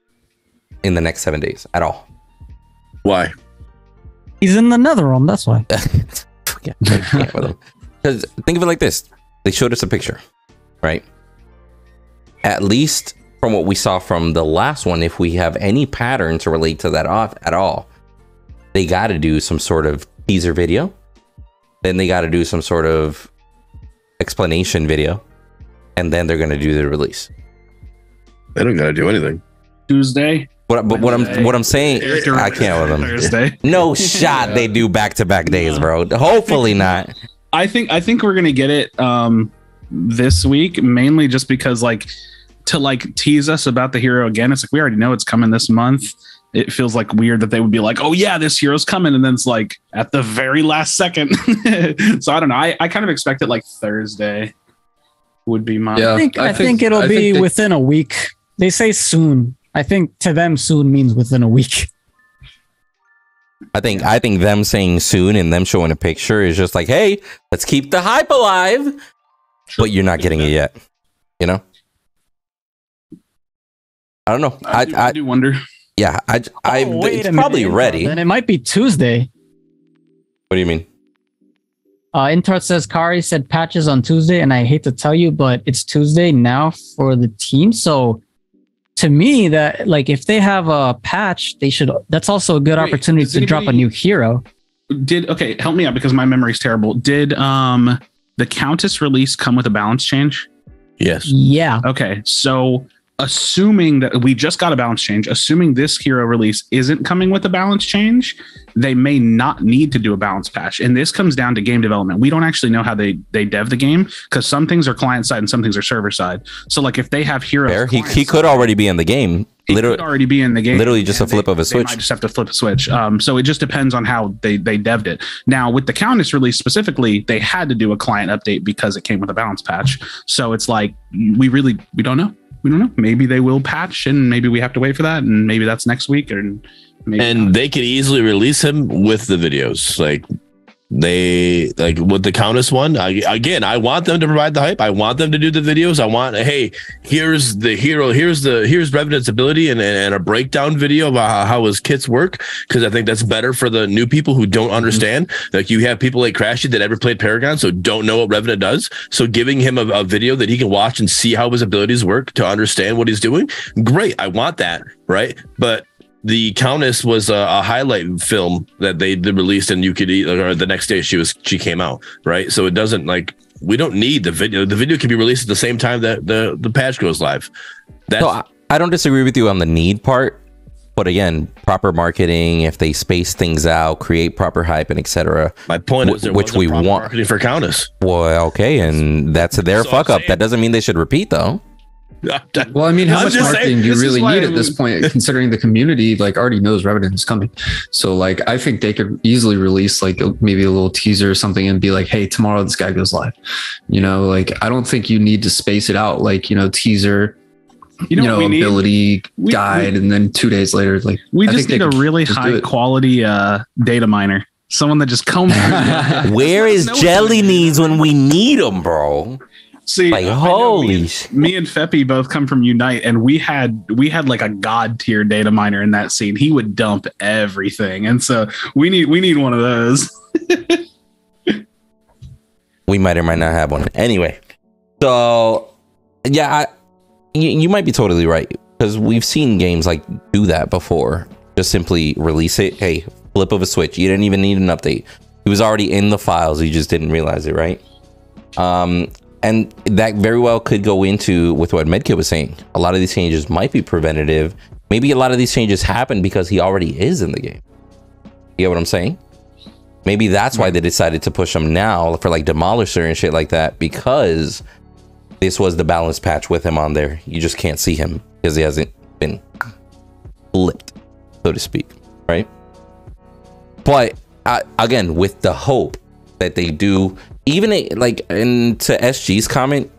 in the next 7 days at all. Why? He's in the Netherrealm, that's why. Because think of it like this. They showed us a picture, right? At least from what we saw from the last one, if we have any pattern to relate to that at all, they got to do some sort of teaser video. Then they got to do some sort of explanation video. And then they're going to do the release. They don't got to do anything. Tuesday. What I'm saying, I can't with them. Thursday. No shot they do back-to-back days, bro. Hopefully not. I think we're gonna get it this week, mainly just because to tease us about the hero again. It's like we already know it's coming this month. It feels like weird that they would be like, oh yeah, this hero's coming, and then it's like at the very last second. So I don't know. I kind of expect it like Thursday would be my. Yeah, I think it'll be within a week. They say soon. I think to them soon means within a week. I think them saying soon and them showing a picture is just like, hey, let's keep the hype alive. But you're not getting it yet. You know? I don't know. I do wonder. Yeah, it's probably ready. Then it might be Tuesday. What do you mean? Intart says Kari said patches on Tuesday, and I hate to tell you, but it's Tuesday now for the team. So to me, that if they have a patch, they should. That's also a good opportunity to drop a new hero. Okay, help me out because my memory's terrible. Did the Countess release come with a balance change? Yes. Yeah. Okay, so assuming that we just got a balance change, assuming this hero release isn't coming with a balance change, they may not need to do a balance patch. And this comes down to game development. We don't actually know how they dev the game because some things are client side and some things are server side. So if they have heroes, he could already be in the game. Literally, could already be in the game. Literally just a flip of a switch. They might just have to flip a switch. So it just depends on how they dev'd it. Now with the Countess release specifically, they had to do a client update because it came with a balance patch. So it's like we don't know. We don't know. Maybe they will patch, and maybe we have to wait for that, and maybe that's next week, or maybe not. They could easily release him with the videos. They with the Countess one. I want them to provide the hype. I want them to do the videos. I want, hey, here's the hero. Here's Revenant's ability, and a breakdown video about how his kits work. Because I think that's better for the new people who don't understand. You have people like Crashy that ever played Paragon, so don't know what Revenant does. So giving him a video that he can watch and see how his abilities work to understand what he's doing. Great, I want that, right? But the Countess was a highlight film that they released, and you could or the next day she came out, right? So it doesn't we don't need the video. The video can be released at the same time that the patch goes live. So I don't disagree with you on the need part, but again, proper marketing, if they space things out, create proper hype and etc. My point is, which we want marketing for Countess. Well, okay, and that's their fuck up. That doesn't mean they should repeat though. Well, I mean, how much marketing do you really need at this point, considering the community already knows Revenant is coming? So I think they could easily release maybe a little teaser or something and be like, hey, tomorrow this guy goes live. I don't think you need to space it out teaser, ability guide, and then 2 days later, like we just need a really high quality data miner, someone that just comes. Where is Jelly Knees when we need them, bro? See, like holy me and Feppy both come from Unite, and we had like a god tier data miner in that scene. He would dump everything, and so we need one of those. We might or might not have one anyway. So yeah, you might be totally right, because we've seen games like do that before. Just simply release it. Hey, flip of a switch. You didn't even need an update. It was already in the files. You just didn't realize it, right? And that very well could go into with what Medkit was saying. A lot of these changes might be preventative. Maybe a lot of these changes happen because he already is in the game. You get what I'm saying? Maybe that's why they decided to push him now for like Demolisher and shit like that, because this was the balance patch with him on there. You just can't see him because he hasn't been flipped, so to speak, right? But again, with the hope that they do, even like into SG's comment,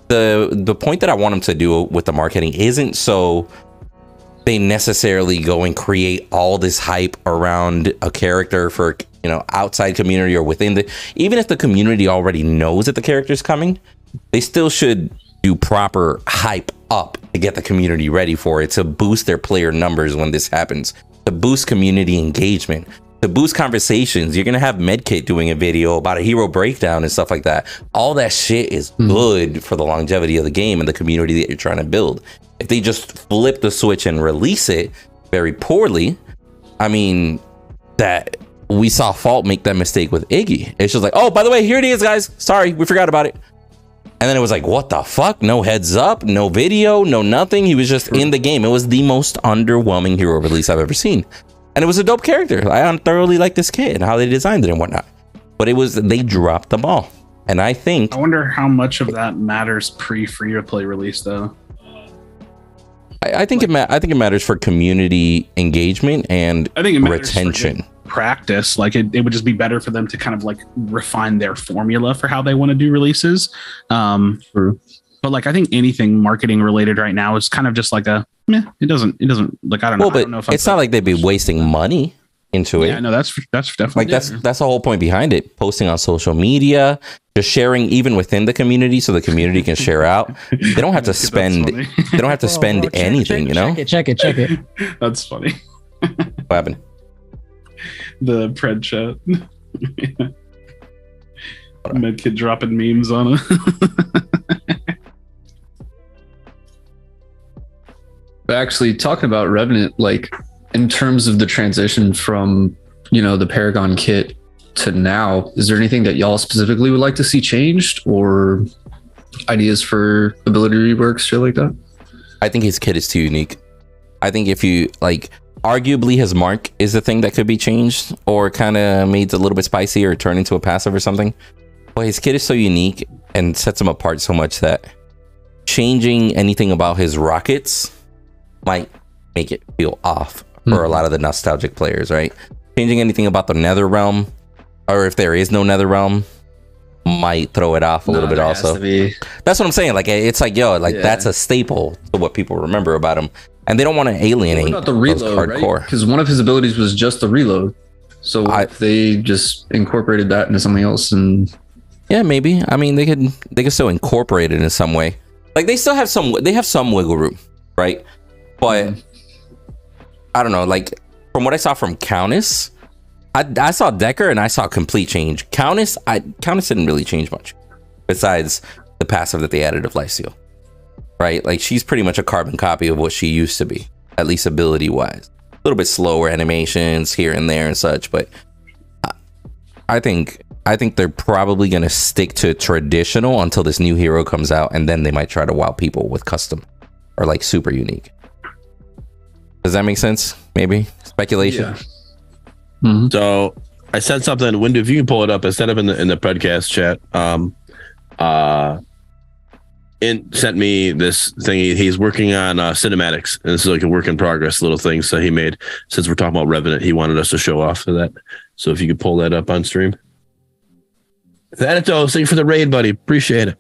the point that I want them to do with the marketing isn't so they necessarily go and create all this hype around a character for, you know, outside community or within the, even if the community already knows that the character's coming, they still should do proper hype up to get the community ready for it, to boost their player numbers when this happens, to boost community engagement, to boost conversations. You're gonna have Medkit doing a video about a hero breakdown and stuff like that. All that shit is good for the longevity of the game and the community that you're trying to build. If they just flip the switch and release it very poorly, I mean, that we saw Fault make that mistake with Iggy. It's just like, oh, by the way, here it is, guys. Sorry, we forgot about it. And then it was like, what the fuck? No heads up, no video, no nothing. He was just in the game. It was the most underwhelming hero release I've ever seen. And it was a dope character. I thoroughly like this kid and how they designed it and whatnot. But it was, they dropped the ball. And I wonder how much of that matters pre-free to play release though. I think it matters for community engagement and retention. Practice, like it would just be better for them to kind of like refine their formula for how they want to do releases. But like I think anything marketing related right now is kind of just like it doesn't like, I don't know. Well, but I don't know if it's not like they'd be wasting money into it. Yeah, no, that's definitely like that's the whole point behind it. Posting on social media, just sharing even within the community so the community can share out. They don't have to spend they don't have to spend anything, you know? Check it. That's funny. What happened? The pred chat. Medkit dropping memes on it. But actually, talking about Revenant, like in terms of the transition from, you know, the Paragon kit to now, is there anything that y'all specifically would like to see changed, or ideas for ability reworks, shit like that? I think his kit is too unique. I think if you like, arguably his mark is the thing that could be changed or kind of made it a little bit spicy or turn into a passive or something. But his kit is so unique and sets him apart so much that changing anything about his rockets might make it feel off for a lot of the nostalgic players, right? Changing anything about the Nether Realm, or if there is no Nether Realm, might throw it off a little bit also. That's what I'm saying. Like, it's like, yo, like that's a staple to what people remember about him. And they don't want to alienate. What about the reload, right? Because one of his abilities was just the reload. So if they just incorporated that into something else, and yeah, maybe. I mean, they could still incorporate it in some way. Like they have some wiggle room, right? But I don't know. Like from what I saw from Countess, I saw Decker and I saw complete change. Countess didn't really change much, besides the passive that they added of Lifesteal. Right, like she's pretty much a carbon copy of what she used to be, at least ability wise. A little bit slower animations here and there and such, but I think they're probably gonna stick to traditional until this new hero comes out, and then they might try to wow people with custom or like super unique. Does that make sense? Maybe speculation. Yeah. So I said something. Wendy, if you can pull it up, I set up in the Predcast chat. Sent me this thing. He's working on cinematics, and this is like a work in progress little thing. So he made, since we're talking about Revenant, he wanted us to show off of that. So if you could pull that up on stream. Thanatos, thank you for the raid, buddy. Appreciate it.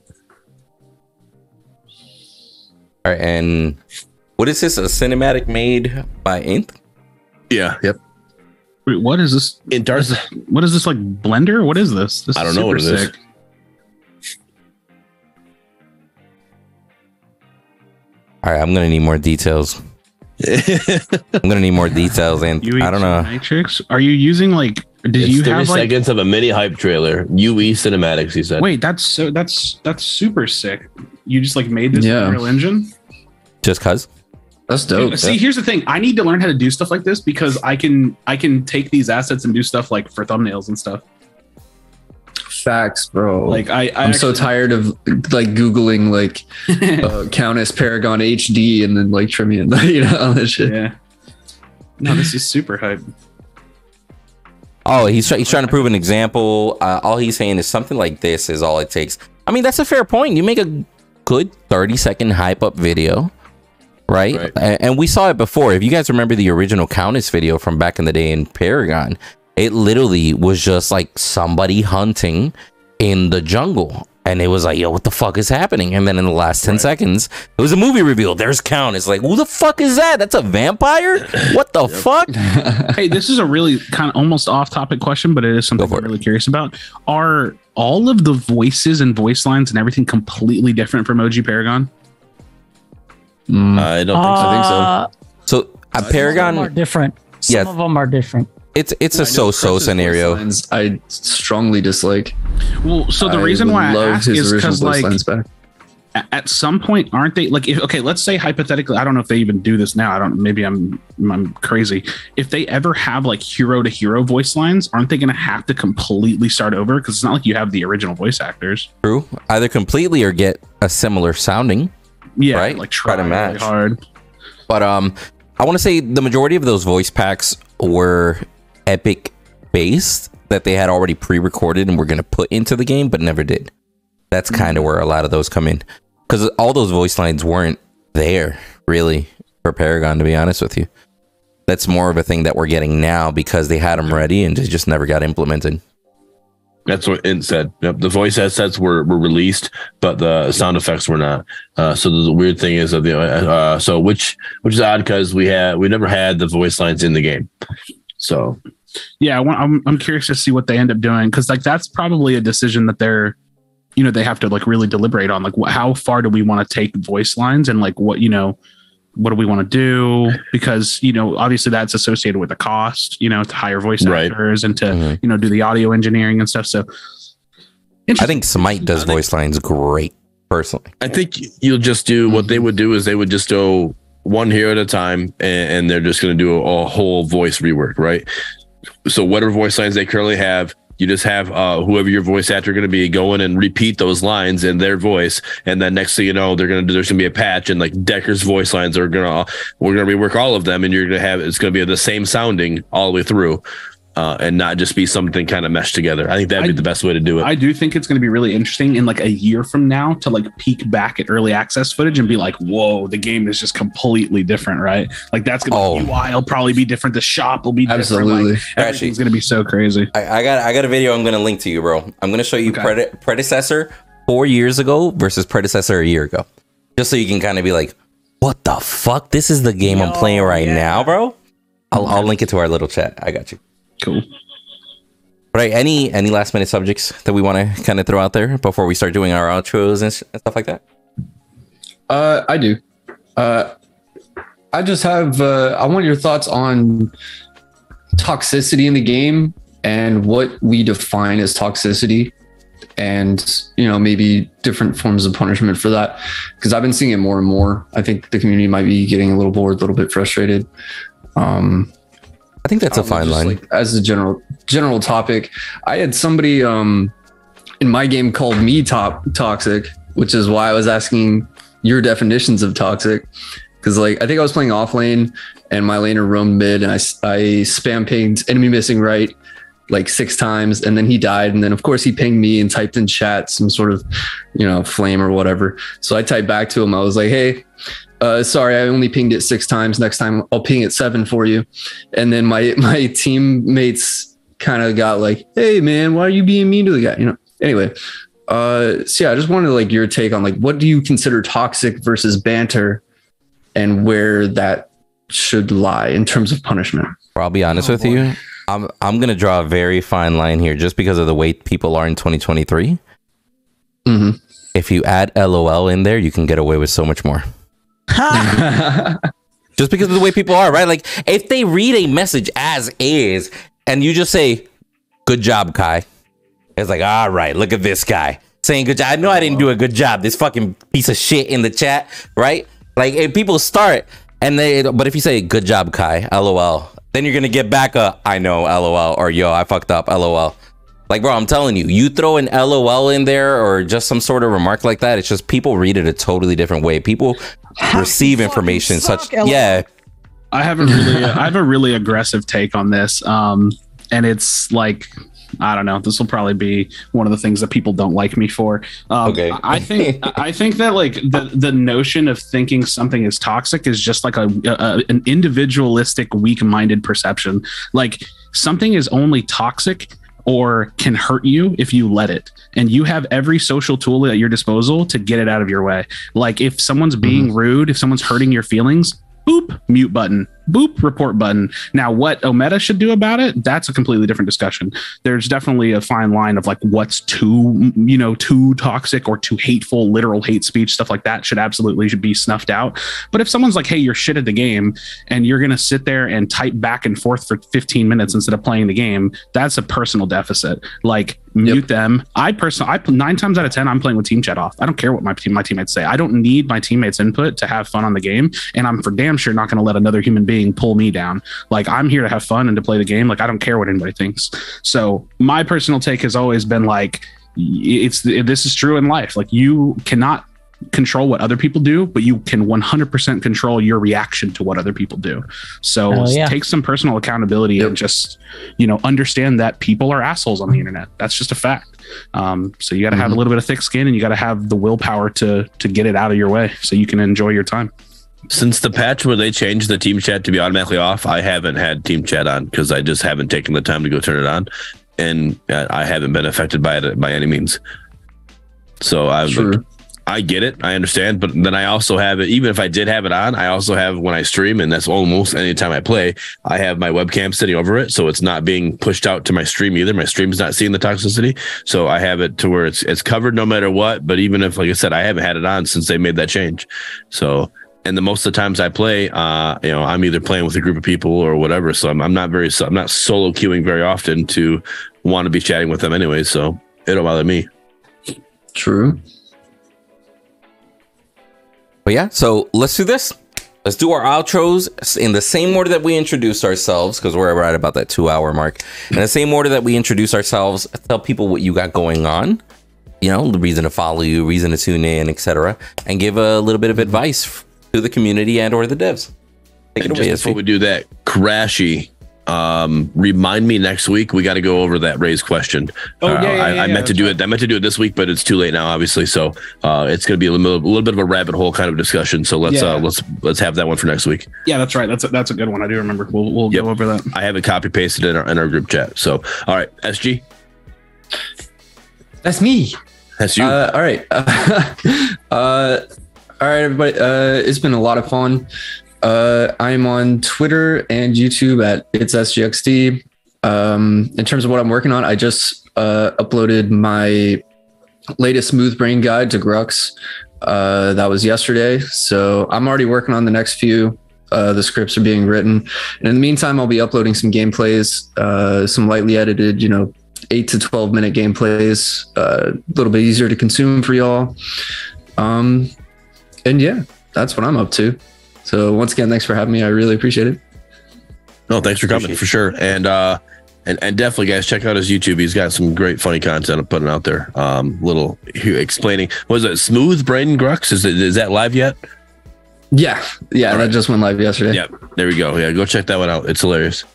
All right, and what is this? A cinematic made by Inth? Yeah. Yep. Wait, what is this? What is this, like Blender? What is this? This I don't is know what super it is. sick. All right, I'm gonna need more details. I'm gonna need more details, and I don't know. Matrix? Are you using like? Did It's you 30 have like? seconds of a mini hype trailer? UE cinematics, he said. Wait, that's super sick. You just like made this Unreal Engine? Just cause? That's dope. See, here's the thing. I need to learn how to do stuff like this because I can take these assets and do stuff like for thumbnails and stuff. Facts, bro. Like I'm so tired of like Googling like Countess Paragon HD and then like trimming it, you know, all that shit. Yeah. No, this is super hype. Oh, he's trying to prove an example. All he's saying is something like this is all it takes. I mean, that's a fair point. You make a good 30-second hype up video, right? And we saw it before. If you guys remember the original Countess video from back in the day in Paragon, it literally was just like somebody hunting in the jungle. And it was like, yo, what the fuck is happening? And then in the last 10 seconds, it was a movie reveal. There's Countess. Like, who the fuck is that? That's a vampire? What the fuck? Hey, this is a really kind of almost off-topic question, but it is something I'm really curious about. Are all of the voices and voice lines and everything completely different from OG Paragon? I don't think so. So Paragon some are different. Some of them are different. It's a so-so scenario. I strongly dislike. Well, so the reason why I ask is because like at some point, aren't they like, okay, let's say hypothetically, I don't know if they even do this now. Maybe I'm crazy. If they ever have like hero to hero voice lines, aren't they going to have to completely start over? Because it's not like you have the original voice actors. True. Either completely or get a similar sounding. Yeah. Right? Like try to match. really hard. But I want to say the majority of those voice packs were Epic based, that they had already pre-recorded and were going to put into the game, but never did. That's kind of where a lot of those come in, because all those voice lines weren't there really for Paragon, to be honest with you. That's more of a thing that we're getting now because they had them ready and they just never got implemented. That's what it said. Yep. The voice assets were released, but the sound effects were not. So the weird thing is that so which is odd because we never had the voice lines in the game. So yeah, I'm curious to see what they end up doing, because like that's probably a decision that they have to like really deliberate on, like how far do we want to take voice lines and like what do we want to do, because obviously that's associated with the cost, to hire voice actors and to do the audio engineering and stuff. So I think Smite does voice lines great personally. I think you'll just do what they would do is they would just go one hero at a time and they're just going to do a whole voice rework, right? So whatever voice lines they currently have, you just have whoever your voice actor going to be go in and repeat those lines in their voice, and then next thing you know, there's going to be a patch, and like Decker's voice lines we're going to rework all of them, and it's going to be the same sounding all the way through, and not just be something kind of meshed together. I think that'd be the best way to do it. I do think it's going to be really interesting in like a year from now to like peek back at early access footage and be like, whoa, the game is just completely different, right? Like that's going to be UI will probably be different. The shop will be different. Absolutely. Like, everything's going to be so crazy. I got a video I'm going to link to you, bro. I'm going to show you Predecessor 4 years ago versus Predecessor a year ago, just so you can kind of be like, what the fuck? This is the game I'm playing right now, bro. I'll link it to our little chat. I got you. Cool. Right. Any last minute subjects that we want to kind of throw out there before we start doing our outros and stuff like that? I do. I just have. I want your thoughts on toxicity in the game and what we define as toxicity, and maybe different forms of punishment for that. Because I've been seeing it more and more. I think the community might be getting a little bored, a little bit frustrated. I think that's a fine line. Like, as a general topic, I had somebody in my game called me toxic, which is why I was asking your definitions of toxic. Because like I think I was playing off lane and my laner roamed mid, and I spam pinged enemy missing right like 6 times, and then he died, and then of course he pinged me and typed in chat some sort of flame or whatever. So I typed back to him. I was like, hey, sorry, I only pinged it 6 times. Next time I'll ping it 7 for you. And then my teammates kind of got like, hey man, why are you being mean to the guy? Anyway, So yeah, I just wanted like your take on like, what do you consider toxic versus banter, and where that should lie in terms of punishment? I'll be honest with you. I'm gonna draw a very fine line here, just because of the way people are in 2023. Mm-hmm. If you add LOL in there, you can get away with so much more. Just because of the way people are, right? Like, if they read a message as is, and you just say, "Good job, Kai," it's like, all right, look at this guy saying good job. I know I didn't do a good job. This fucking piece of shit in the chat, right? Like, if people start but if you say good job, Kai, LOL, then you're gonna get back a I know, LOL, or yo, I fucked up, LOL. Like, bro, I'm telling you, you throw an LOL in there or just some sort of remark like that, it's just people read it a totally different way. People receive information such LOL. Yeah. I have a really aggressive take on this. And it's like, I don't know. This will probably be one of the things that people don't like me for. Okay. I think that like the notion of thinking something is toxic is just like an individualistic, weak-minded perception. Like, something is only toxic or can hurt you if you let it, and you have every social tool at your disposal to get it out of your way. Like, if someone's being rude, if someone's hurting your feelings, boop, mute button, boop, report button. Now, what Ometa should do about it, that's a completely different discussion. There's definitely a fine line of like what's too toxic or too hateful, literal hate speech, stuff like that should be snuffed out. But if someone's like, hey, you're shit at the game, and you're going to sit there and type back and forth for 15 minutes instead of playing the game, that's a personal deficit. Like, mute them. I 9 times out of 10, I'm playing with team chat off. I don't care what my teammates say. I don't need my teammates' input to have fun on the game. And I'm for damn sure not going to let another human being pull me down. Like, I'm here to have fun and to play the game. Like, I don't care what anybody thinks. So my personal take has always been like, this is true in life. Like, you cannot control what other people do, but you can 100% control your reaction to what other people do. So take some personal accountability and just, understand that people are assholes on the internet. That's just a fact. So you got to have a little bit of thick skin, and you got to have the willpower to get it out of your way so you can enjoy your time. Since the patch where they changed the team chat to be automatically off, I haven't had team chat on because I just haven't taken the time to go turn it on, and I haven't been affected by it by any means. So I get it. I understand. But then I also have it, even if I did have it on, I also have when I stream, and that's almost any time I play, I have my webcam sitting over it. So it's not being pushed out to my stream either. My stream's not seeing the toxicity. So I have it to where it's covered no matter what. But even if, like I said, I haven't had it on since they made that change. So, and the most of the times I play, I'm either playing with a group of people or whatever. So I'm not solo queuing very often to want to be chatting with them anyway. So it don't bother me. True. But yeah, so let's do this. Let's do our outros in the same order that we introduced ourselves, because we're right about that 2-hour mark. In the same order that we introduce ourselves, tell people what you got going on, the reason to follow you, reason to tune in, etc., and give a little bit of advice to the community and or the devs. Take it away. Before we do that, Crashy, remind me next week. We got to go over that Ray's question. I meant to do it. I meant to do it this week, but it's too late now, obviously. So it's going to be a little bit of a rabbit hole kind of discussion. So let's have that one for next week. Yeah, that's right. That's a good one. I do remember. We'll go over that. I have it copy pasted in our group chat. So all right, SG. That's me. That's you. All right. All right, everybody. It's been a lot of fun. I'm on Twitter and YouTube at It's SGXD. In terms of what I'm working on, I just uploaded my latest Smooth Brain guide to Grux. That was yesterday. So I'm already working on the next few. The scripts are being written. And in the meantime, I'll be uploading some gameplays, some lightly edited, 8 to 12 minute gameplays, a little bit easier to consume for y'all. And yeah, that's what I'm up to. So once again, thanks for having me. I really appreciate it. No, thanks for coming for sure. And definitely, guys, check out his YouTube. He's got some great funny content I'm putting out there. Little explaining. Was it Smooth Brain Grux? Is that live yet? Yeah. Right. That just went live yesterday. Yeah, there we go. Yeah, go check that one out. It's hilarious.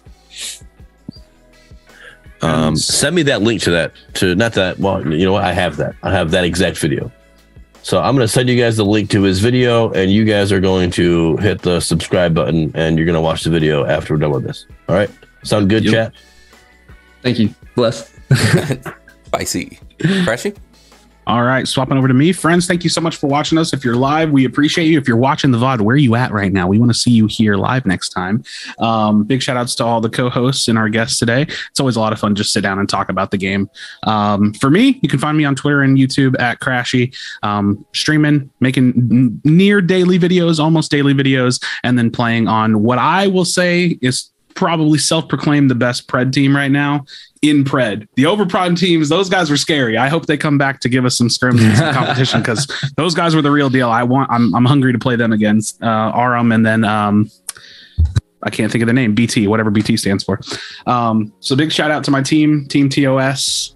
Send me that link to that. Well, you know what? I have that. I have that exact video. So I'm going to send you guys the link to his video, and you guys are going to hit the subscribe button, and you're going to watch the video after we're done with this. All right? Sound good, chat? Thank you. Bless. Spicy. Crashy? All right, swapping over to me. Friends, thank you so much for watching us. If you're live, we appreciate you. If you're watching the VOD, where are you at right now? We want to see you here live next time. Big shout outs to all the co-hosts and our guests today. It's always a lot of fun just sit down and talk about the game. For me, you can find me on Twitter and YouTube at Crashy, streaming, making near daily videos, almost daily videos, and then playing on what I will say is probably self-proclaimed the best Pred team right now in Pred. The Overprod teams, those guys were scary. I hope they come back to give us some scrims and some competition, because those guys were the real deal. I'm hungry to play them against Aram, and then I can't think of the name, BT, whatever BT stands for. So big shout out to my team TOS.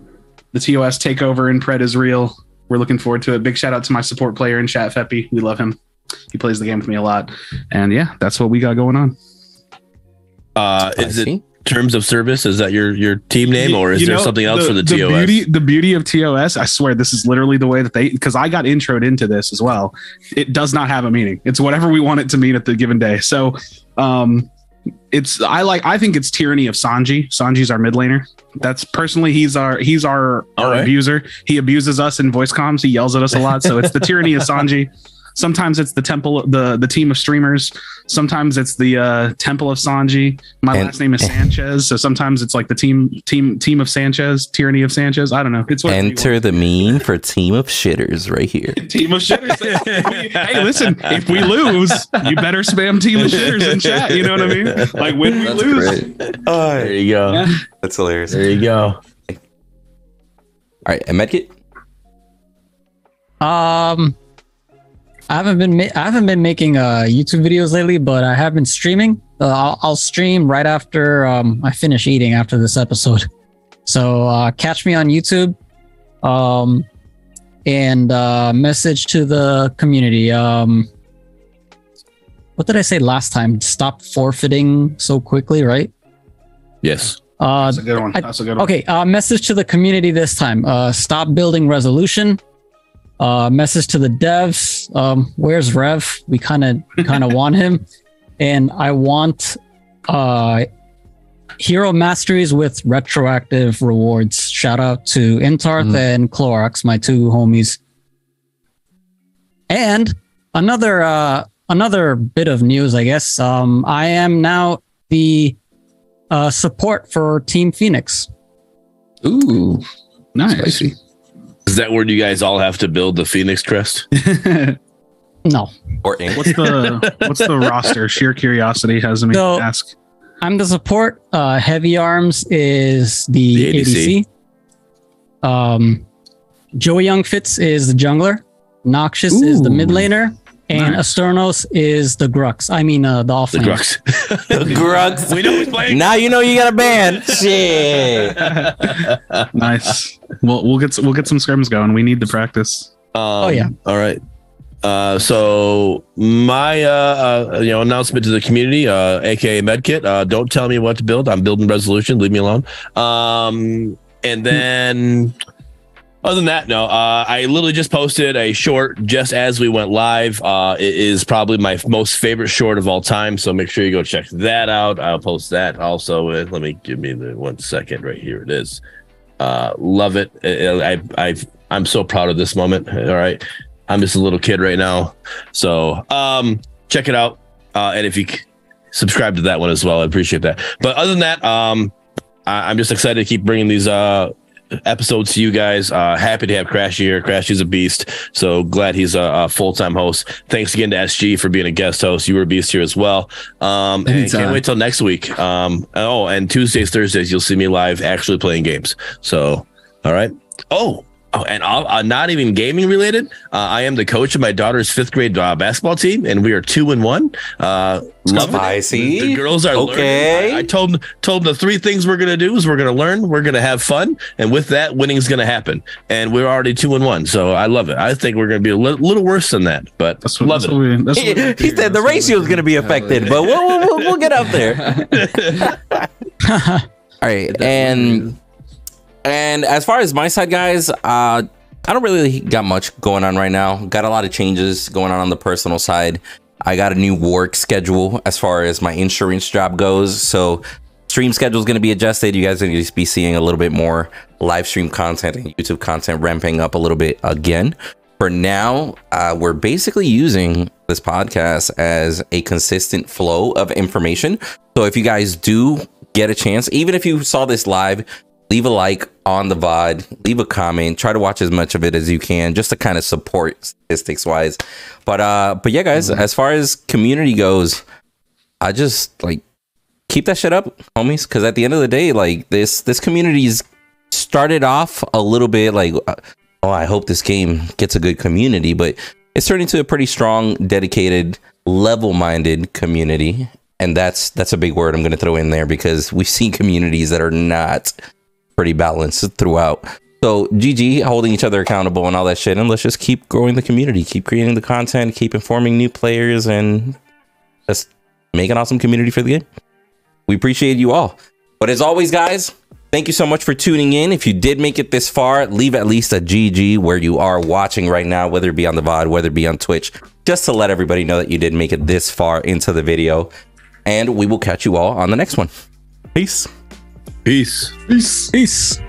The TOS takeover in Pred is real. We're looking forward to it. Big shout out to my support player in chat, Feppy. We love him. He plays the game with me a lot. And yeah, that's what we got going on. Is it Terms of Service? Is that your team name, or is there something else for the TOS? The beauty of TOS, I swear this is literally the way that because I got introed into this as well. It does not have a meaning. It's whatever we want it to mean at the given day. So I think it's tyranny of Sanji. Sanji's our mid laner. That's personally, he's our abuser. He abuses us in voice comms. He yells at us a lot. So it's the tyranny of Sanji. Sometimes it's the temple, the team of streamers. Sometimes it's the temple of Sanji. My last name is Sanchez, so sometimes it's like the team of Sanchez, tyranny of Sanchez. I don't know. It's enter the meme for team of shitters right here. Team of shitters. Hey, listen, if we lose, you better spam team of shitters in chat. You know what I mean? Like when we lose. Oh, there you go. Yeah. That's hilarious. There you go. All right, and Medkit. I haven't been making YouTube videos lately, but I have been streaming. I'll stream right after I finish eating after this episode. So catch me on YouTube, and message to the community. What did I say last time? Stop forfeiting so quickly, right? Yes. That's a good one. That's a good one. Okay. Message to the community this time. Stop building resolution. Message to the devs. Where's Rev? We kind of want him, and I want hero masteries with retroactive rewards. Shout out to Intarth and Clorox, my two homies. And another bit of news, I guess. I am now the support for Team Phoenix. Ooh, Nice. spicy. Is that where you guys all have to build the Phoenix crest? No. Or ink. What's the roster? Sheer curiosity has me ask. I'm the support. Heavy Arms is the ADC. Joey Young Fitz is the jungler. Noxious is the mid laner. And Asternos is the Grux. I mean, the offlane. The Grux. The Grux. We know who's playing. Now you know you got a band. Shit. Nice. We'll get some scrims going. We need the practice. Oh yeah. All right. So my announcement to the community, aka Medkit, don't tell me what to build. I'm building resolution. Leave me alone. And then other than that, no. I literally just posted a short just as we went live. It is probably my most favorite short of all time. So make sure you go check that out. I'll post that also. Let me give me the 1 second right here. It is. Love it. I'm so proud of this moment. All right. I'm just a little kid right now. So check it out. And if you subscribe to that one as well, I appreciate that. But other than that, I'm just excited to keep bringing these episodes to you guys. Happy to have Crashy here. Crashy's a beast. So glad he's a full-time host. Thanks again to SG for being a guest host. You were a beast here as well. And can't wait till next week. And Tuesdays, Thursdays, you'll see me live actually playing games. So, all right. And not even gaming related. I am the coach of my daughter's 5th grade basketball team, and we are 2-1. Love it. The girls are learning. I told them the 3 things we're gonna do is we're gonna learn, we're gonna have fun, and with that, winning is gonna happen. And we're already 2-1, so I love it. I think we're gonna be a little worse than that, but love it. He said the ratio is gonna be affected, but we'll get out there. All right, And as far as my side, guys, I don't really got much going on right now. Got a lot of changes going on the personal side. I got a new work schedule as far as my insurance job goes. So stream schedule is going to be adjusted. You guys are going to be seeing a little bit more live stream content and YouTube content ramping up a little bit again. For now, we're basically using this podcast as a consistent flow of information. So if you guys do get a chance, even if you saw this live, leave a like on the VOD, leave a comment, try to watch as much of it as you can just to kind of support statistics wise. But yeah, guys, as far as community goes, I just like keep that shit up, homies, because at the end of the day, like this community's started off a little bit like, oh, I hope this game gets a good community, but it's turned into a pretty strong, dedicated, level-minded community. And that's a big word I'm going to throw in there, because we've seen communities that are not pretty balanced throughout. So GG, holding each other accountable and all that shit, and let's just keep growing the community, keep creating the content, keep informing new players, and just make an awesome community for the game. We appreciate you all. But as always, guys, thank you so much for tuning in. If you did make it this far, leave at least a GG where you are watching right now, whether it be on the VOD, whether it be on Twitch, just to let everybody know that you did make it this far into the video. And we will catch you all on the next one. Peace. Peace. Peace.